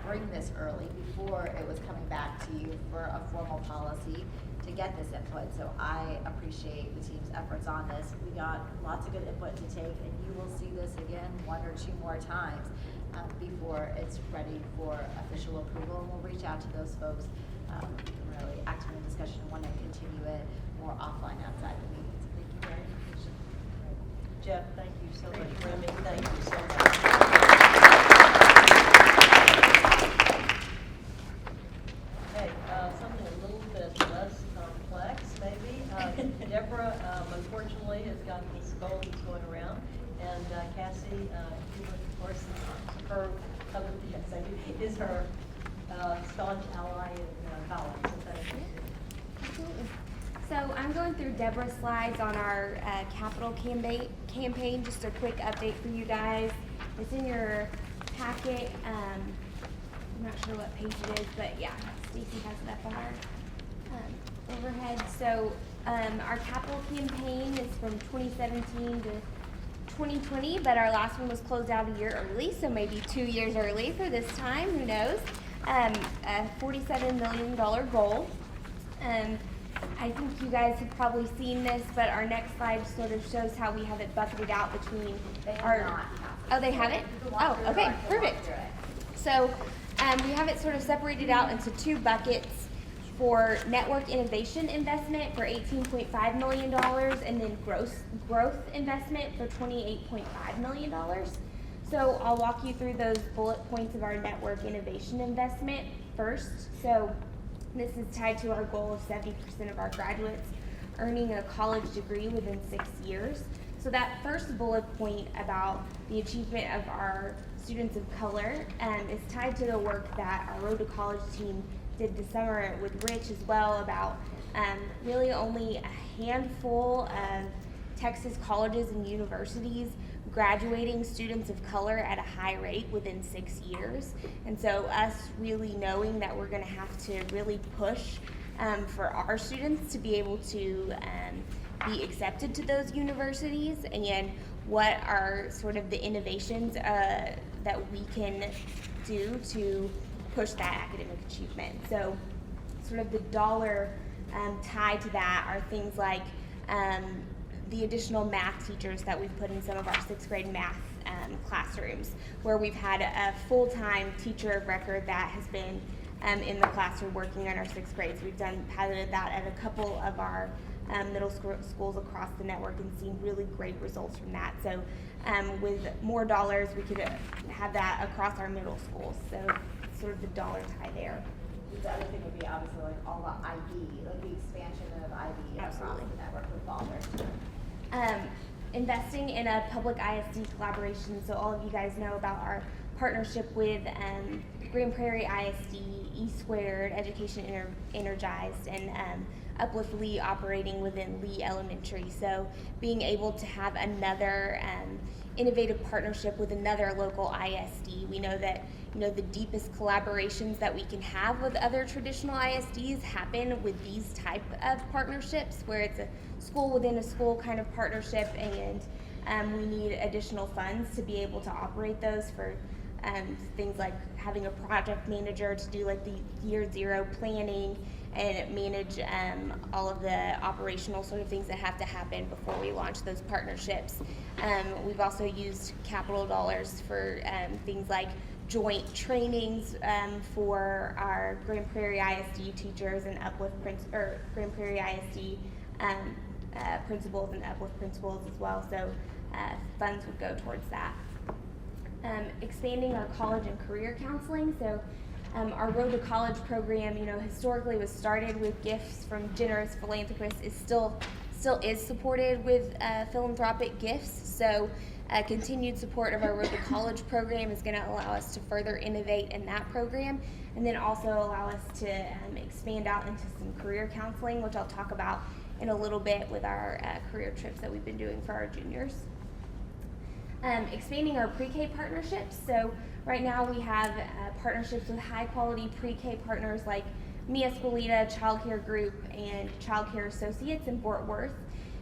bring this early before it was coming back to you for a formal policy to get this input. So I appreciate the team's efforts on this. We got lots of good input to take, and you will see this again 1 or 2 more times before it's ready for official approval. And we'll reach out to those folks. We can really actively discussion and want to continue it more offline outside the meetings. Thank you very much. Jeff, thank you so much. Remy, thank you so much. Okay, something a little bit less complex, maybe. Deborah, unfortunately, has got this goal that's going around, and Cassie, of course, is her staunch ally in college. So thank you. Absolutely. So I'm going through Deborah's slides on our capital campaign. Just a quick update for you guys. It's in your packet. I'm not sure what page it is, but yeah, Stacy has it up on our overhead. So our capital campaign is from 2017 to 2020, but our last one was closed out a year early, so maybe 2 years early for this time, who knows. A $47 million goal. I think you guys have probably seen this, but our next slide sort of shows how we have it bucketed out between Oh, they have it? Oh, okay, perfect. So we have it sort of separated out into 2 buckets for network innovation investment for $18.5 million, and then growth investment for $28.5 million. So I'll walk you through those bullet points of our network innovation investment first. So this is tied to our goal of 70% of our graduates earning a college degree within 6 years. So that first bullet point about the achievement of our students of color is tied to the work that our Road to College team did this summer with Rich as well, about really only a handful of Texas colleges and universities graduating students of color at a high rate within 6 years. And so us really knowing that we're going to have to really push for our students to be able to be accepted to those universities, and what are sort of the innovations that we can do to push that academic achievement. So sort of the dollar tied to that are things like the additional math teachers that we've put in some of our 6th grade math classrooms, where we've had a full-time teacher of record that has been in the classroom working on our 6th grades. We've piloted that at a couple of our middle schools across the network and seen really great results from that. So with more dollars, we could have that across our middle schools. So sort of the dollar tie there. The other thing would be obviously like all the IB, like the expansion of IB across the network with dollars. Investing in a public ISD collaboration. So all of you guys know about our partnership with Grand Prairie ISD, E2, Education Energized, and Uplift Lee operating within Lee Elementary. So being able to have another innovative partnership with another local ISD. We know that the deepest collaborations that we can have with other traditional ISDs happen with these type of partnerships, where it's a school within a school kind of partnership, and we need additional funds to be able to operate those for things like having a project manager to do like the year 0 planning and manage all of the operational sort of things that have to happen before we launch those partnerships. We've also used capital dollars for things like joint trainings for our Grand Prairie ISD teachers and Uplift Grand Prairie ISD principals and Uplift principals as well. So funds would go towards that. Expanding our college and career counseling. So our Road to College program, historically was started with gifts from generous philanthropists. It still is supported with philanthropic gifts. So continued support of our Road to College program is going to allow us to further innovate in that program, and then also allow us to expand out into some career counseling, which I'll talk about in a little bit with our career trips that we've been doing for our juniors. Expanding our pre-K partnerships. So right now we have partnerships with high quality pre-K partners like Mia Spolita, Child Care Group, and Child Care Associates in Fort Worth.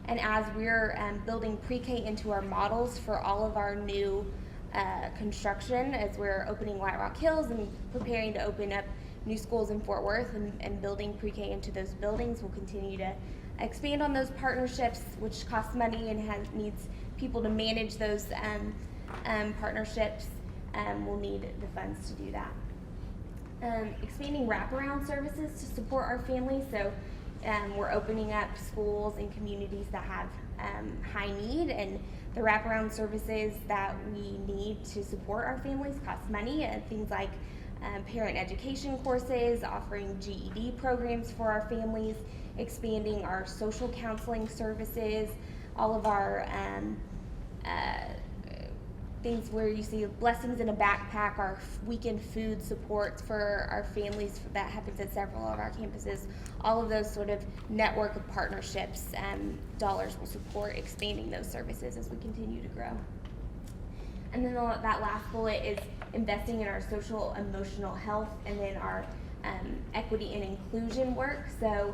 And as we're building pre-K into our models for all of our new construction, as we're opening White Rock Hills and preparing to open up new schools in Fort Worth and building pre-K into those buildings, we'll continue to expand on those partnerships, which costs money and needs people to manage those partnerships. We'll need the funds to do that. Expanding wraparound services to support our families. So we're opening up schools in communities that have high need, and the wraparound services that we need to support our families cost money. Things like parent education courses, offering GED programs for our families, expanding our social counseling services, all of our things where you see blessings in a backpack, our weekend food supports for our families that happens at several of our campuses. All of those sort of network of partnerships, dollars will support expanding those services as we continue to grow. And then that last bullet is investing in our social emotional health, and then our equity and inclusion work. So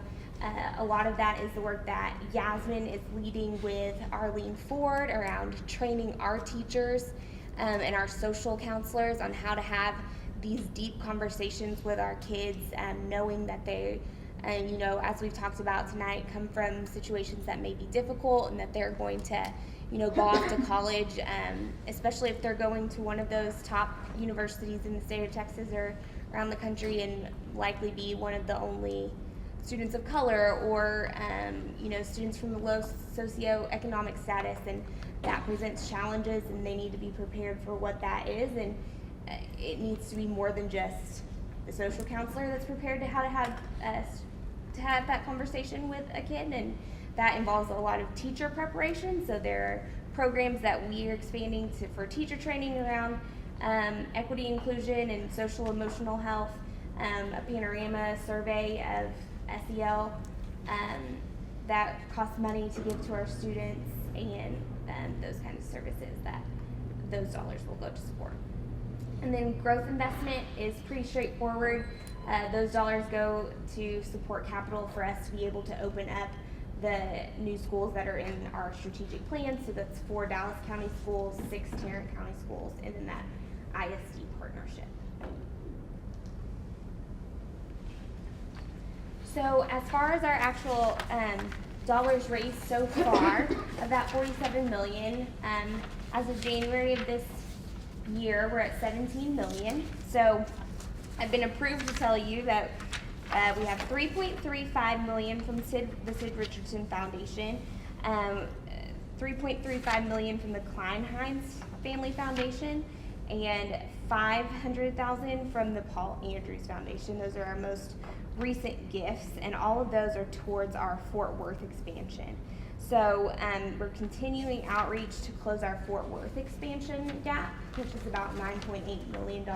a lot of that is the work that Yasmin is leading with Arlene Ford around training our teachers and our social counselors on how to have these deep conversations with our kids, knowing that they, as we've talked about tonight, come from situations that may be difficult, and that they're going to, go off to college, especially if they're going to one of those top universities in the state of Texas or around the country, and likely be one of the only students of color or students from the low socioeconomic status, and that presents challenges, and they need to be prepared for what that is. And it needs to be more than just the social counselor that's prepared to have that conversation with a kid, and that involves a lot of teacher preparation. So there are programs that we are expanding for teacher training around equity, inclusion, and social emotional health, a panorama survey of SEL that costs money to give to our students, and those kind of services that those dollars will go to support. And then growth investment is pretty straightforward. Those dollars go to support capital for us to be able to open up the new schools that are in our strategic plan. So that's 4 Dallas County schools, 6 Tarrant County schools, and then that ISD partnership. So as far as our actual dollars raised so far, of that $47 million, as of January of this year, we're at $17 million. So I've been approved to tell you that we have $3.35 million from the Sid Richardson Foundation, $3.35 million from the Klein-Heinz Family Foundation, and $500,000 from the Paul Andrews Foundation. Those are our most recent gifts, and all of those are towards our Fort Worth expansion. So we're continuing outreach to close our Fort Worth expansion gap, which is about $9.8 million.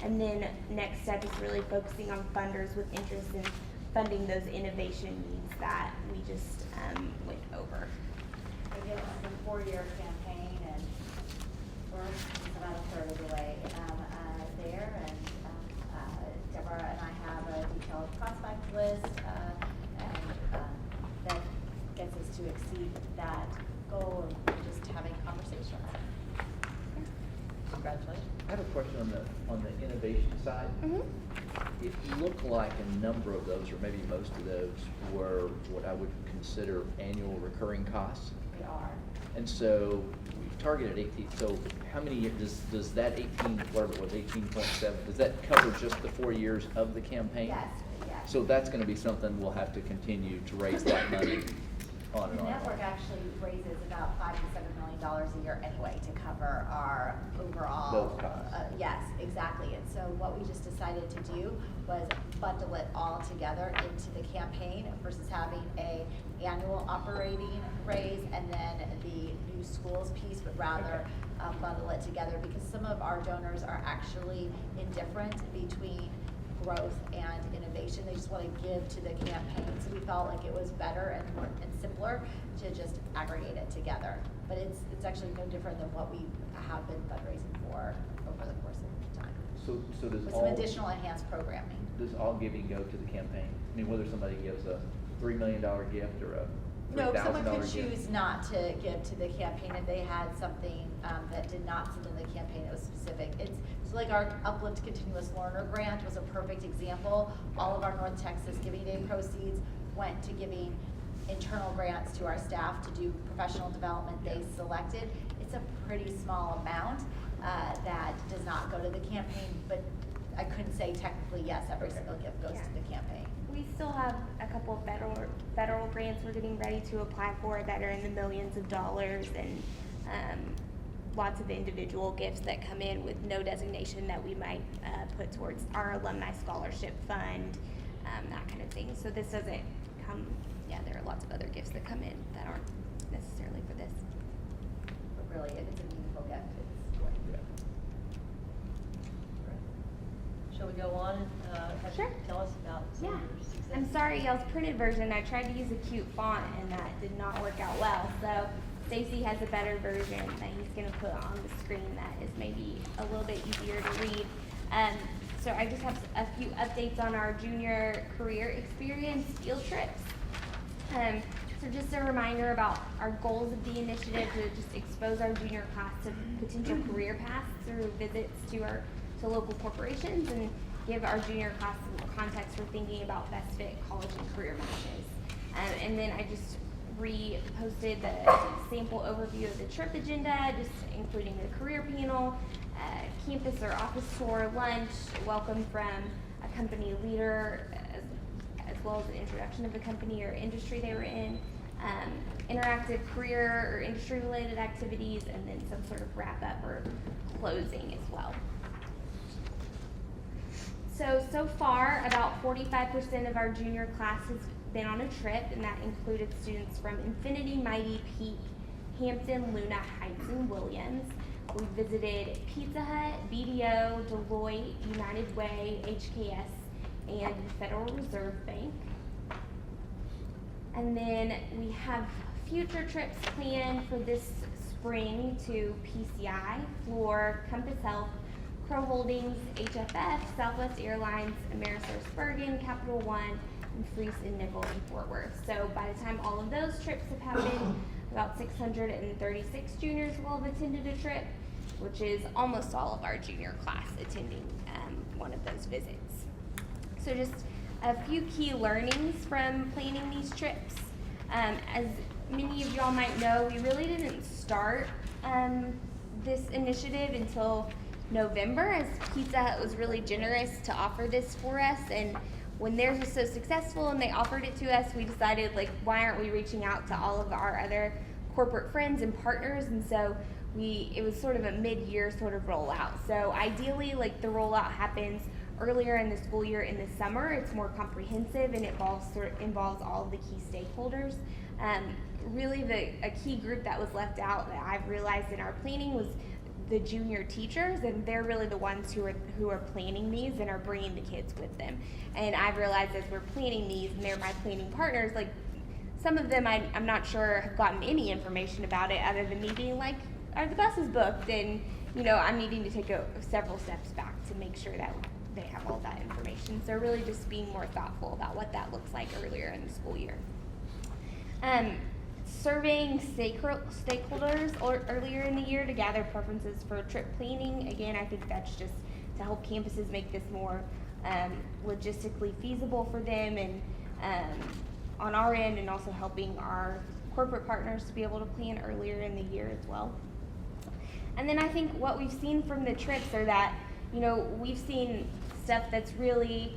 And then next step is really focusing on funders with interest in funding those innovation needs that we just went over. Again, it's a 4-year campaign, and we're about a third of the way there. And Deborah and I have a detailed prospect list, and that gets us to exceed that goal of just having conversations. Congratulations. I have a question on the innovation side. It looked like a number of those, or maybe most of those, were what I would consider annual recurring costs. They are. And so we've targeted 18. So how many does that 18, whatever it was, 18.7, does that cover just the 4 years of the campaign? Yes, yes. So that's going to be something we'll have to continue to raise that money on and The on. network actually raises about $5 to $7 million a year anyway to cover our overall. Those costs. Yes, exactly. And so what we just decided to do was bundle it all together into the campaign versus having a annual operating raise and then the new schools piece, but rather bundle it together, because some of our donors are actually indifferent between growth and innovation. They just want to give to the campaign. So we felt like it was better and more and simpler to just aggregate it together. But it's actually no different than what we have been fundraising for over the course of time. So does With all some additional enhanced programming. does all giving go to the campaign? I mean, whether somebody gives a $3 million gift or a No, someone $3,000 could gift. choose not to give to the campaign if they had something that did not sit in the campaign that was specific. It's so like our Uplift Continuous Learner Grant was a perfect example. All of our North Texas Giving Day proceeds went to giving internal grants to our staff to do professional development they selected. It's a pretty small amount that does not go to the campaign, but I couldn't say technically yes, every single gift goes to the campaign. We still have a couple of federal grants we're getting ready to apply for that are in the millions of dollars, and lots of individual gifts that come in with no designation that we might put towards our alumni scholarship fund, that kind of thing. So this doesn't come, there are lots of other gifts that come in that aren't necessarily for this. But really, if it's a meaningful gift, it's going to Shall we go on and have Sure. you tell us about some of your success? I'm sorry, y'all's printed version, I tried to use a cute font and that did not work out well. So Stacy has a better version that he's gonna put on the screen that is maybe a little bit easier to read. So I just have a few updates on our junior career experience field trips. So just a reminder about our goals of the initiative to just expose our junior class to potential career paths through visits to local corporations, and give our junior class some context for thinking about best fit college and career matches. And then I just reposted the sample overview of the trip agenda, just including the career panel, campus or office tour, lunch, welcome from a company leader, as well as an introduction of the company or industry they were in, interactive career or industry related activities, and then some sort of wrap up or closing as well. So far, about 45% of our junior class has been on a trip, and that included students from Infinity, Mighty, Peak, Hampton, Luna, Heights, and Williams. We visited Pizza Hut, BDO, Deloitte, United Way, HKS, and the Federal Reserve Bank. And then we have future trips planned for this spring to PCI, Floor, Compass Health, Crow Holdings, HFF, Southwest Airlines, AmerisourceBergen, Capital One, and Freese and Nickel in Fort Worth. So by the time all of those trips have happened, about 636 juniors will have attended a trip, which is almost all of our junior class attending one of those visits. So just a few key learnings from planning these trips. As many of y'all might know, we really didn't start this initiative until November, as Pizza Hut was really generous to offer this for us. And when theirs was so successful and they offered it to us, we decided, like, why aren't we reaching out to all of our other corporate friends and partners? And so it was sort of a mid-year sort of rollout. So ideally, like, the rollout happens earlier in the school year in the summer. It's more comprehensive and involves all of the key stakeholders. Really, a key group that was left out that I've realized in our planning was the junior teachers, and they're really the ones who are planning these and are bringing the kids with them. And I've realized as we're planning these, and they're my planning partners, like, some of them I'm not sure have gotten any information about it other than me being like, are the buses booked? And, you know, I'm needing to take several steps back to make sure that they have all that information. So really just being more thoughtful about what that looks like earlier in the school year. Surveying stakeholders earlier in the year to gather preferences for trip planning. Again, I think that's just to help campuses make this more logistically feasible for them, and on our end, and also helping our corporate partners to be able to plan earlier in the year as well. And then I think what we've seen from the trips are that, you know, we've seen stuff that's really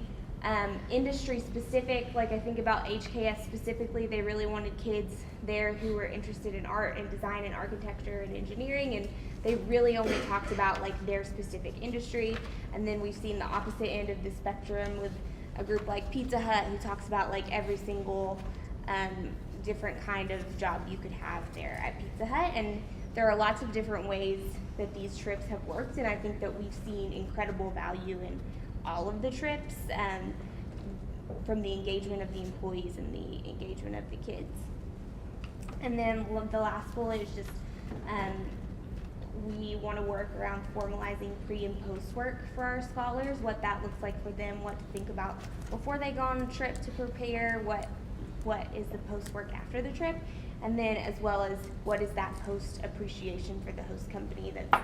industry specific. Like, I think about HKS specifically, they really wanted kids there who were interested in art and design and architecture and engineering, and they really only talked about like their specific industry. And then we've seen the opposite end of the spectrum with a group like Pizza Hut, who talks about like every single different kind of job you could have there at Pizza Hut. And there are lots of different ways that these trips have worked, and I think that we've seen incredible value in all of the trips, from the engagement of the employees and the engagement of the kids. And then the last bullet is just we want to work around formalizing pre and post work for our scholars, what that looks like for them, what to think about before they go on a trip to prepare, what is the post work after the trip, and then as well as what is that post appreciation for the host company. That's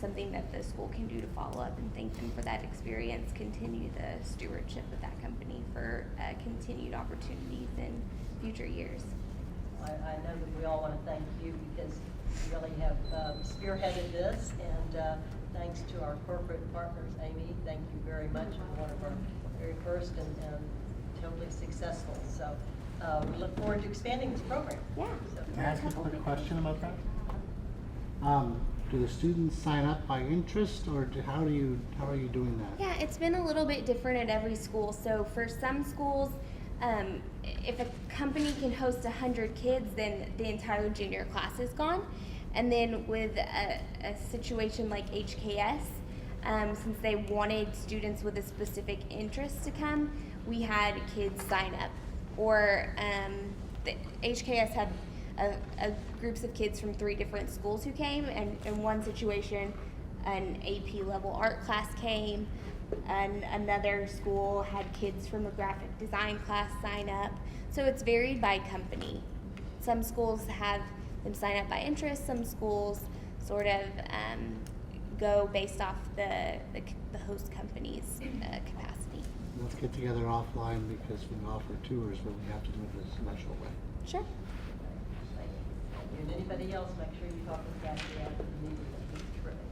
something that the school can do to follow up and thank them for that experience, continue the stewardship of that company for continued opportunities in future years. I know that we all want to thank you because you really have spearheaded this, and thanks to our corporate partners. Amy, thank you very much for one of our very first and totally successful. So we look forward to expanding this program. Yeah. So, Can I ask a quick question about that? Do the students sign up by interest, or how are you doing that? Yeah, it's been a little bit different at every school. So for some schools, if a company can host 100 kids, then the entire junior class is gone. And then with a situation like HKS, since they wanted students with a specific interest to come, we had kids sign up. Or the HKS had groups of kids from 3 different schools who came, and in one situation an AP level art class came, and another school had kids from a graphic design class sign up. So it's varied by company. Some schools have them sign up by interest, some schools sort of go based off the host company's capacity. Let's get together offline, because when we offer tours, we have to do it this special way. Sure. and anybody else, make sure you talk with Kathy after the meeting. That would be terrific.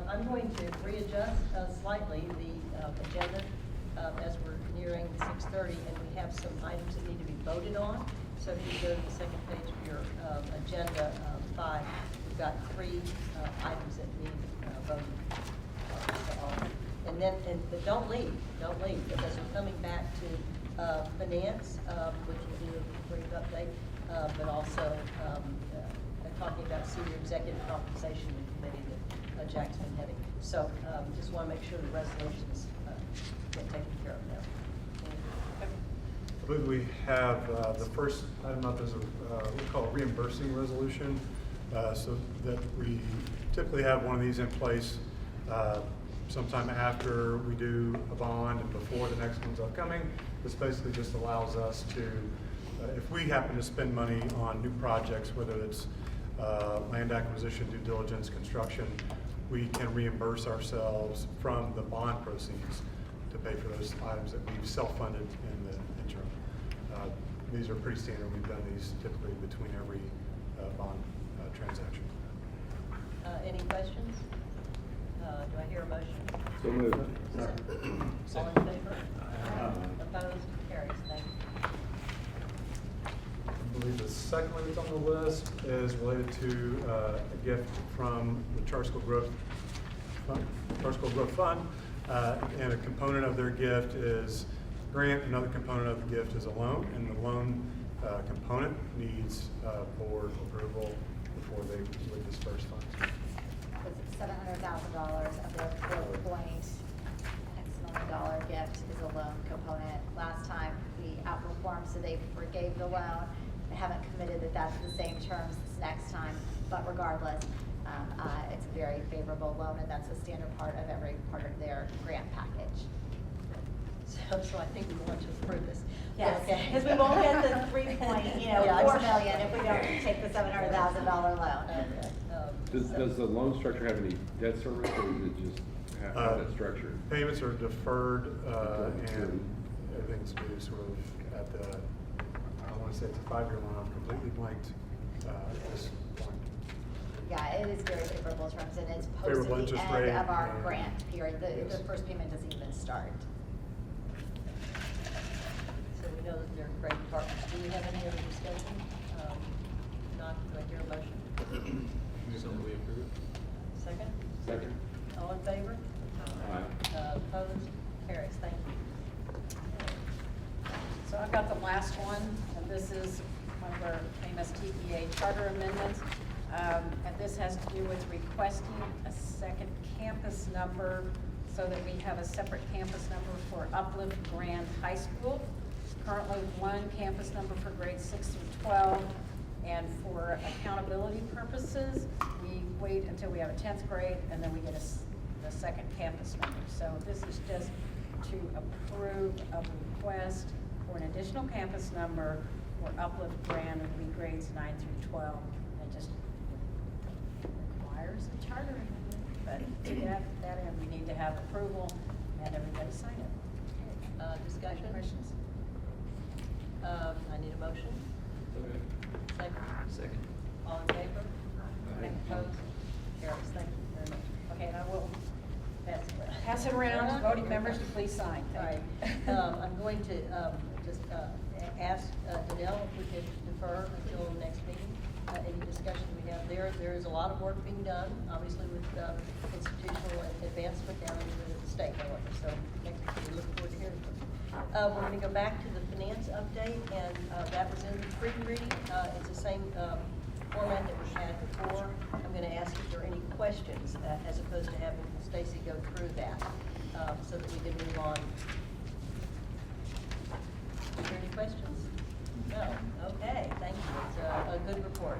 I'm going to readjust slightly the agenda as we're nearing 6:30, and we have some items that need to be voted on. So if you go to the second page of your agenda 5, we've got 3 items that need voted. And then, but don't leave, because we're coming back to finance, which will do a brief update, but also talking about senior executive compensation committee that Jack's been heading. So just want to make sure the resolutions get taken care of now. I believe we have the first item up as what we call a reimbursing resolution, so that we typically have one of these in place sometime after we do a bond and before the next one's upcoming. This basically just allows us to, if we happen to spend money on new projects, whether it's land acquisition, due diligence, construction, we can reimburse ourselves from the bond proceeds to pay for those items that we've self-funded in the interim. These are pretty standard. We've done these typically between every bond transaction. Any questions? Do I hear a motion? So moved. All in favor? Opposed? Carries. Thank you. I believe the second one that's on the list is related to a gift from the Charter School Growth Fund. And a component of their gift is grant, another component of the gift is a loan, and the loan component needs board approval before they would disperse funds. It's $700,000 of their $4.X million gift is a loan component. Last time we outperformed, so they forgave the loan. They haven't committed that that's the same terms this next time, but regardless, it's a very favorable loan, and that's a standard part of every part of their grant package. So I think we want to approve this. Yes, Okay. because we won't get the 3.4 Yeah, million if we don't take the $700,000 loan. Okay. Does the loan structure have any debt service, or is it just how it's structured? Payments are deferred, and everything's due sort of at the, I want to say it's a 5-year loan. I'm completely blanked at this point. Yeah, it is very favorable terms, and it's Favorable post the interest end rate, of our and- grant period. Yes. The first payment doesn't even start. So we know that they're great partners. Do we have any other discussion? Not, do I hear a motion? So we approve. Second? Second. All in favor? Aye. Opposed? Carries. Thank you. So I've got the last one, and this is one of our famous TPA charter amendments. And this has to do with requesting a second campus number so that we have a separate campus number for Uplift Grand High School. Currently one campus number for grades 6 through 12. And for accountability purposes, we wait until we have a 10th grade, and then we get the second campus number. So this is just to approve a request for an additional campus number for Uplift Grand, it would be grades 9 through 12. It just requires a charter amendment, but to get that in, we need to have approval and everybody sign it. Discussion? Questions? I need a motion. Second? Second. All in favor? Opposed? Carries. Thank you very much. Okay, and I will pass it around. Voting members to please sign. All right. I'm going to just ask Danelle if we could defer until the next meeting. Any discussion we have there. There is a lot of work being done, obviously, with institutional advancement down into the state, however. So next week we look forward to hearing from you. We're going to go back to the finance update, and that was in the pre-reading. It's the same format that we had before. I'm going to ask if there are any questions, as opposed to having Stacy go through that, so that we can move on. Are there any questions? No. Okay. Thank you. It's a good report.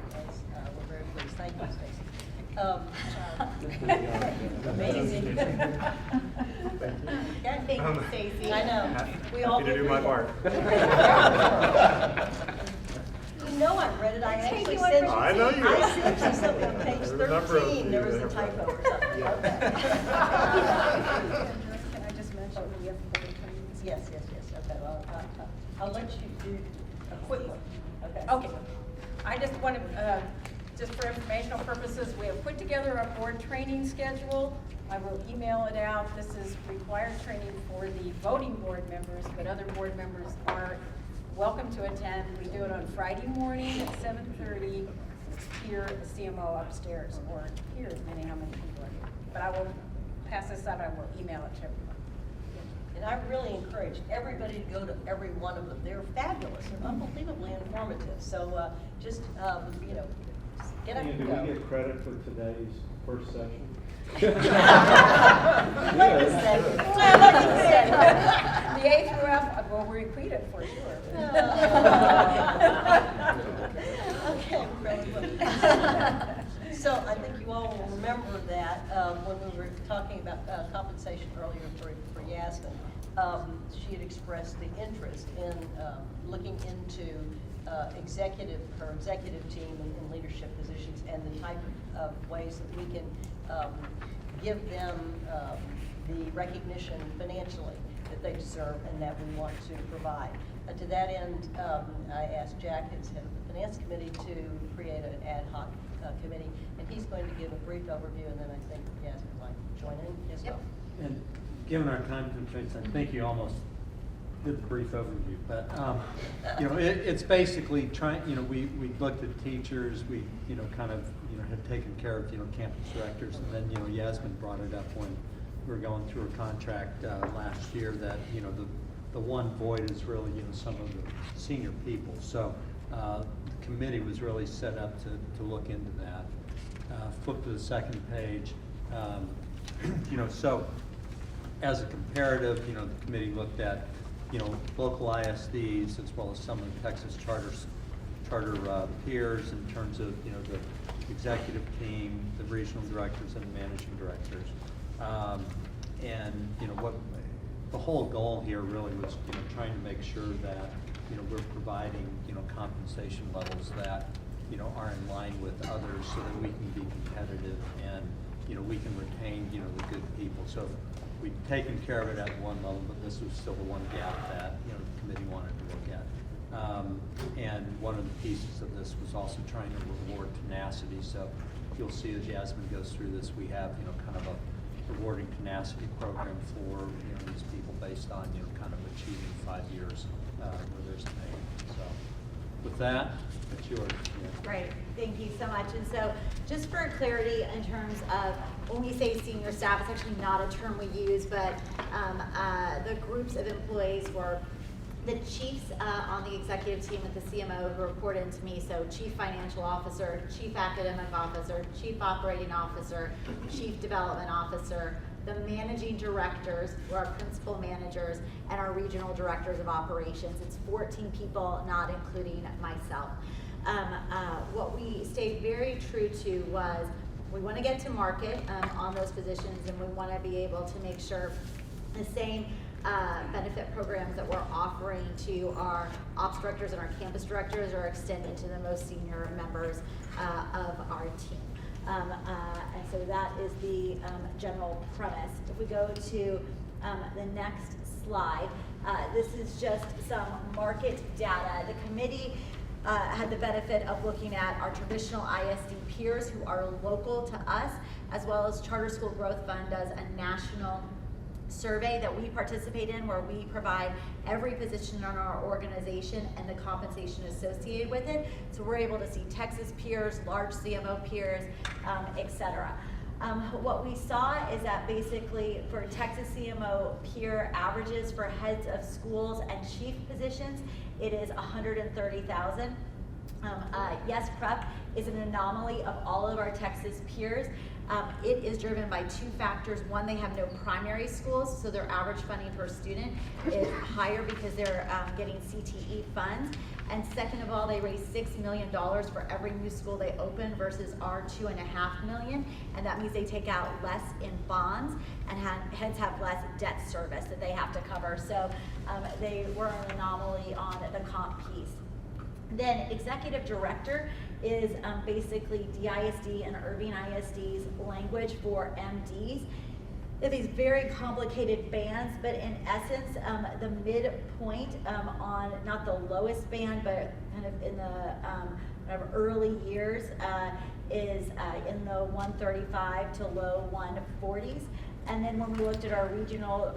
We're very pleased. Thank you, Stacy. Amazing. Thank you. Thank you, Stacy. I know. We all Happy to do my part. You know I read it. I actually for sent you. I know you I did. sent you something on page There were a number of 13. There was a you. typo or something. Okay. Can I just mention we have 40 trainings? Yes, yes, yes. Okay. Well, I'll let you do a quick one. Okay. Okay. I just want to, just for informational purposes, we have put together a board training schedule. I will email it out. This is required training for the voting board members, but other board members are welcome to attend. We do it on Friday morning at 7:30 here at the CMO upstairs, or here, depending how many people are here. But I will pass this out. I will email it to everyone. And I really encourage everybody to go to every one of them. They're fabulous. They're unbelievably informative. So just, you know, just get up and Do go. we get credit for today's first session? Wait a second. Let me say. The A through F, well, we repeat it for sure. Okay, really. So I think you all will remember that when we were talking about compensation earlier for Yasmin, she had expressed the interest in looking into her executive team in leadership positions and the type of ways that we can give them the recognition financially that they deserve and that we want to provide. To that end, I asked Jack, as head of the finance committee, to create an ad hoc committee, and he's going to give a brief overview, and then I think Yasmin might join in as well. And given our time constraints, I think you almost did the brief overview, but, you know, it's basically trying, you know, we looked at teachers, we, you know, kind of, you know, have taken care of, you know, campus directors, and then, you know, Yasmin brought it up when we were going through a contract last year that, you know, the one void is really, you know, some of the senior people. So the committee was really set up to look into that. Flip to the second page. You know, so as a comparative, you know, the committee looked at, you know, local ISDs as well as some of the Texas charter peers in terms of, you know, the executive team, the regional directors, and the managing directors. And, you know, what the whole goal here really was, you know, trying to make sure that, you know, we're providing, you know, compensation levels that, you know, are in line with others so that we can be competitive and, you know, we can retain, you know, the good people. So we've taken care of it at one level, but this was still the one gap that, you know, the committee wanted to look at. And one of the pieces of this was also trying to reward tenacity. So you'll see as Yasmin goes through this, we have, you know, kind of a rewarding tenacity program for, you know, these people based on, you know, kind of achieving 5 years where there's pay. So with that, it's yours. Yeah. Great, thank you so much. And so just for clarity in terms of when we say senior staff, it's actually not a term we use, but the groups of employees were the chiefs on the executive team at the CMO who report into me, so chief financial officer, chief academic officer, chief operating officer, chief development officer, the managing directors, who are principal managers, and our regional directors of operations. It's 14 people, not including myself. What we stayed very true to was we want to get to market on those positions, and we want to be able to make sure the same benefit programs that we're offering to our ops directors and our campus directors are extended to the most senior members of our team. And so that is the general premise. If we go to the next slide, this is just some market data. The committee had the benefit of looking at our traditional ISD peers who are local to us, as well as Charter School Growth Fund does a national survey that we participate in where we provide every position in our organization and the compensation associated with it. So we're able to see Texas peers, large CMO peers, et cetera. What we saw is that basically for Texas CMO peer averages for heads of schools and chief positions, it is $130,000. Yes, prep is an anomaly of all of our Texas peers. It is driven by two factors. One, they have no primary schools, so their average funding per student is higher because they're getting CTE funds. And second of all, they raise $6 million for every new school they open versus our $2.5 million. And that means they take out less in bonds and hence have less debt service that they have to cover. So they were an anomaly on the comp piece. Then executive director is basically DISD and Irving ISD's language for MDs. They have these very complicated bands, but in essence, the midpoint on not the lowest band, but kind of in the kind of early years is in the 135 to low 140s. And then when we looked at our regional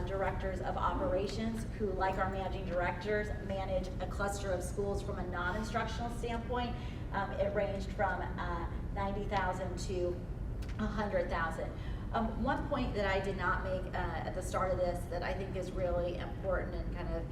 directors of operations, who, like our managing directors, manage a cluster of schools from a non-instructional standpoint, it ranged from 90,000 to 100,000. One point that I did not make at the start of this that I think is really important and kind of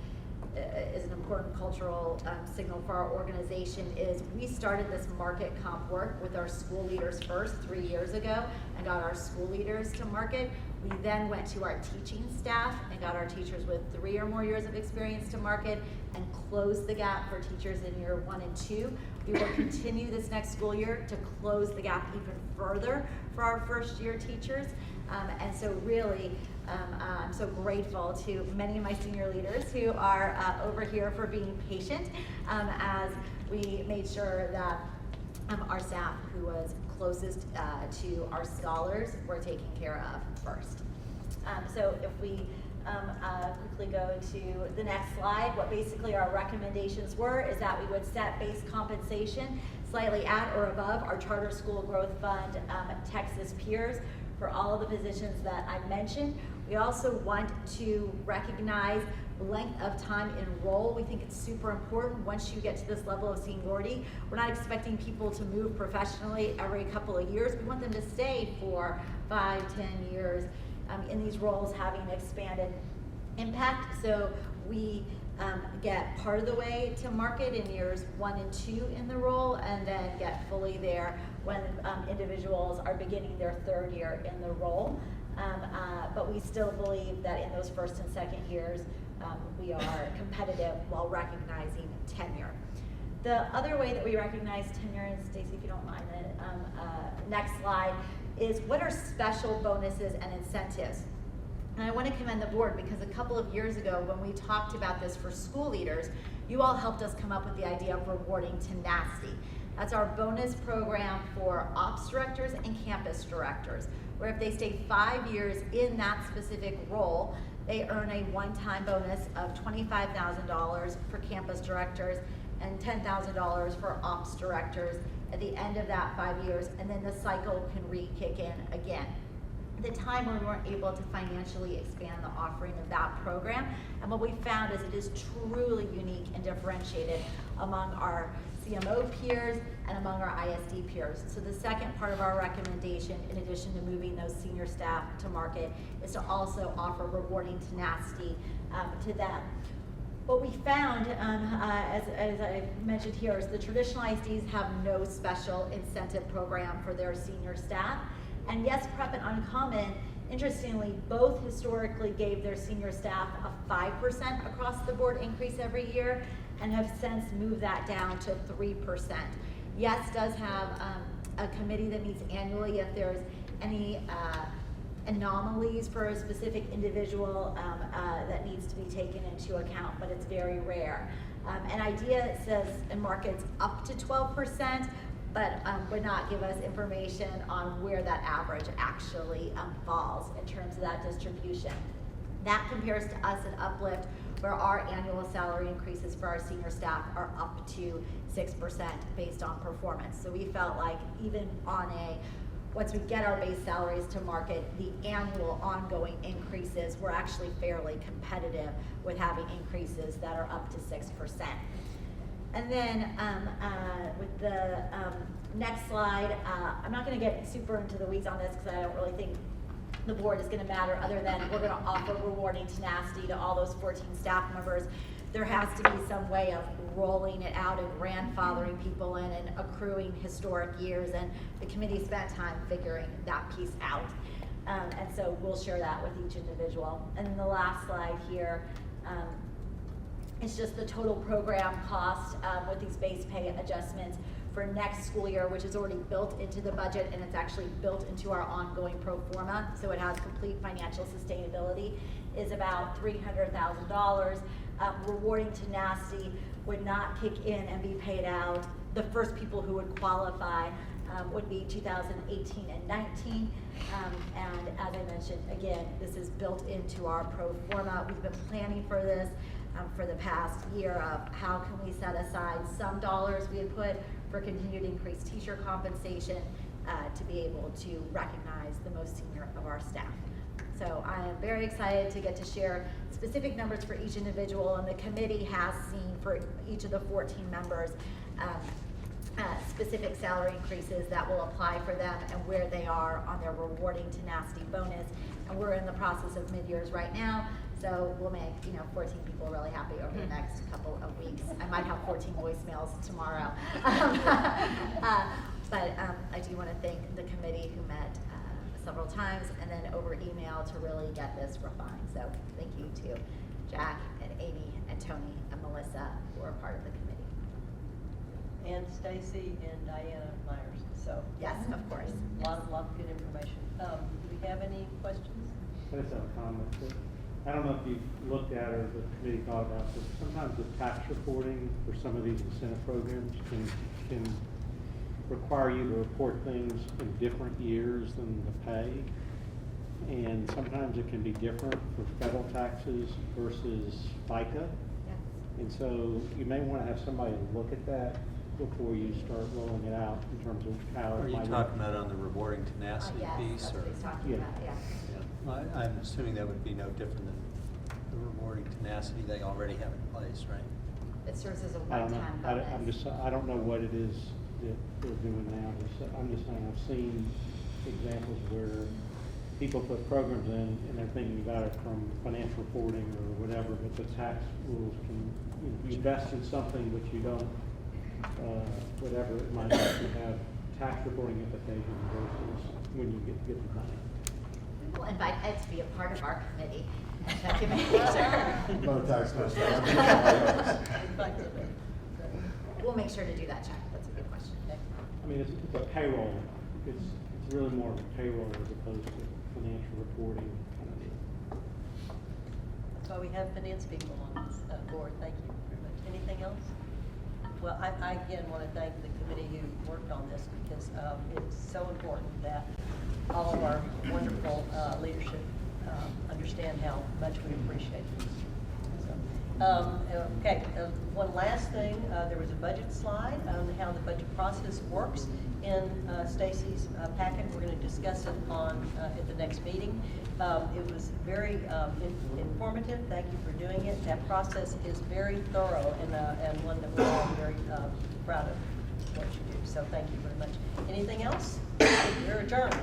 is an important cultural signal for our organization is we started this market comp work with our school leaders first 3 years ago and got our school leaders to market. We then went to our teaching staff and got our teachers with 3 or more years of experience to market and closed the gap for teachers in year 1 and 2. We will continue this next school year to close the gap even further for our first year teachers. And so really, I'm so grateful to many of my senior leaders who are over here for being patient as we made sure that our staff who was closest to our scholars were taken care of first. So if we quickly go to the next slide. What basically our recommendations were is that we would set base compensation slightly at or above our Charter School Growth Fund Texas peers for all of the positions that I mentioned. We also want to recognize length of time in role. We think it's super important once you get to this level of seniority. We're not expecting people to move professionally every couple of years. We want them to stay for 5, 10 years in these roles, having expanded impact. So we get part of the way to market in years 1 and 2 in the role, and then get fully there when individuals are beginning their 3rd year in the role. But we still believe that in those 1st and 2nd years, we are competitive while recognizing tenure. The other way that we recognize tenure, and Stacy, if you don't mind, next slide, is what are special bonuses and incentives? And I want to commend the board because a couple of years ago when we talked about this for school leaders, you all helped us come up with the idea of rewarding tenacity. That's our bonus program for ops directors and campus directors, where if they stay 5 years in that specific role, they earn a one-time bonus of $25,000 for campus directors and $10,000 for ops directors at the end of that 5 years, and then the cycle can re-kick in again. The time when we weren't able to financially expand the offering of that program, and what we found is it is truly unique and differentiated among our CMO peers and among our ISD peers. So the second part of our recommendation, in addition to moving those senior staff to market, is to also offer rewarding tenacity to them. What we found, as I mentioned here, is the traditional ISDs have no special incentive program for their senior staff. And yes, Prep and Uncommon, interestingly, both historically gave their senior staff a 5% across the board increase every year, and have since moved that down to 3%. Yes does have a committee that meets annually if there's any anomalies for a specific individual that needs to be taken into account, but it's very rare. An idea says and markets up to 12%, but would not give us information on where that average actually falls in terms of that distribution. That compares to us at Uplift, where our annual salary increases for our senior staff are up to 6% based on performance. So we felt like even on once we get our base salaries to market, the annual ongoing increases were actually fairly competitive with having increases that are up to 6%. And then with the next slide, I'm not going to get super into the weeds on this because I don't really think the board is going to matter, other than we're going to offer rewarding tenacity to all those 14 staff members. There has to be some way of rolling it out and grandfathering people in and accruing historic years, and the committee spent time figuring that piece out. And so we'll share that with each individual. And then the last slide here, it's just the total program cost with these base pay adjustments for next school year, which is already built into the budget, and it's actually built into our ongoing pro forma, so it has complete financial sustainability, is about $300,000. Rewarding tenacity would not kick in and be paid out. The first people who would qualify would be 2018 and 19. And as I mentioned, again, this is built into our pro forma. We've been planning for this for the past year of how can we set aside some dollars we had put for continued increased teacher compensation to be able to recognize the most senior of our staff. So I am very excited to get to share specific numbers for each individual, and the committee has seen for each of the 14 members specific salary increases that will apply for them and where they are on their rewarding tenacity bonus. And we're in the process of mid-years right now, so we'll make 14 people really happy over the next couple of weeks. I might have 14 voicemails tomorrow. But I do want to thank the committee who met several times and then over email to really get this refined. So thank you to Jack and Amy and Tony and Melissa who are part of the committee. And Stacy and Diana Myers. So yes, of course. A lot of good information. Do we have any questions? I just have a comment. I don't know if you've looked at or the committee thought about this. Sometimes the tax reporting for some of these incentive programs can require you to report things in different years than the pay. and sometimes it can be different for federal taxes versus FICA. And so you may want to have somebody look at that before you start rolling it out in terms of how it Are you might talking about on the rewarding tenacity Yes, piece? that's or? what he's talking Yeah. about, yeah. Yeah. I'm assuming that would be no different than the rewarding tenacity they already have in place, right? It serves as a I don't know. one-time I, bonus. I'm just, I don't know what it is that they're doing now. I'm just saying, I've seen examples where people put programs in and they're thinking about it from financial reporting or whatever, but the tax rules can, you invest in something but you don't, whatever, it might actually have tax reporting implications versus when you get the money. We'll invite Ed to be a part of our committee. That can make sure. No tax We'll make sure to do that check. That's a good question. I mean, it's a payroll. It's really more of a payroll as opposed to financial reporting kind of deal. That's why we have finance people on this board. Thank you very much. Anything else? Well, I again want to thank the committee who worked on this because it's so important that all of our wonderful leadership understand how much we appreciate this. Okay, one last thing. There was a budget slide on how the budget process works in Stacy's packet. We're going to discuss it at the next meeting. It was very informative. Thank you for doing it. That process is very thorough and one that we're all very proud of what you do. So thank you very much. Anything else? You're adjourned.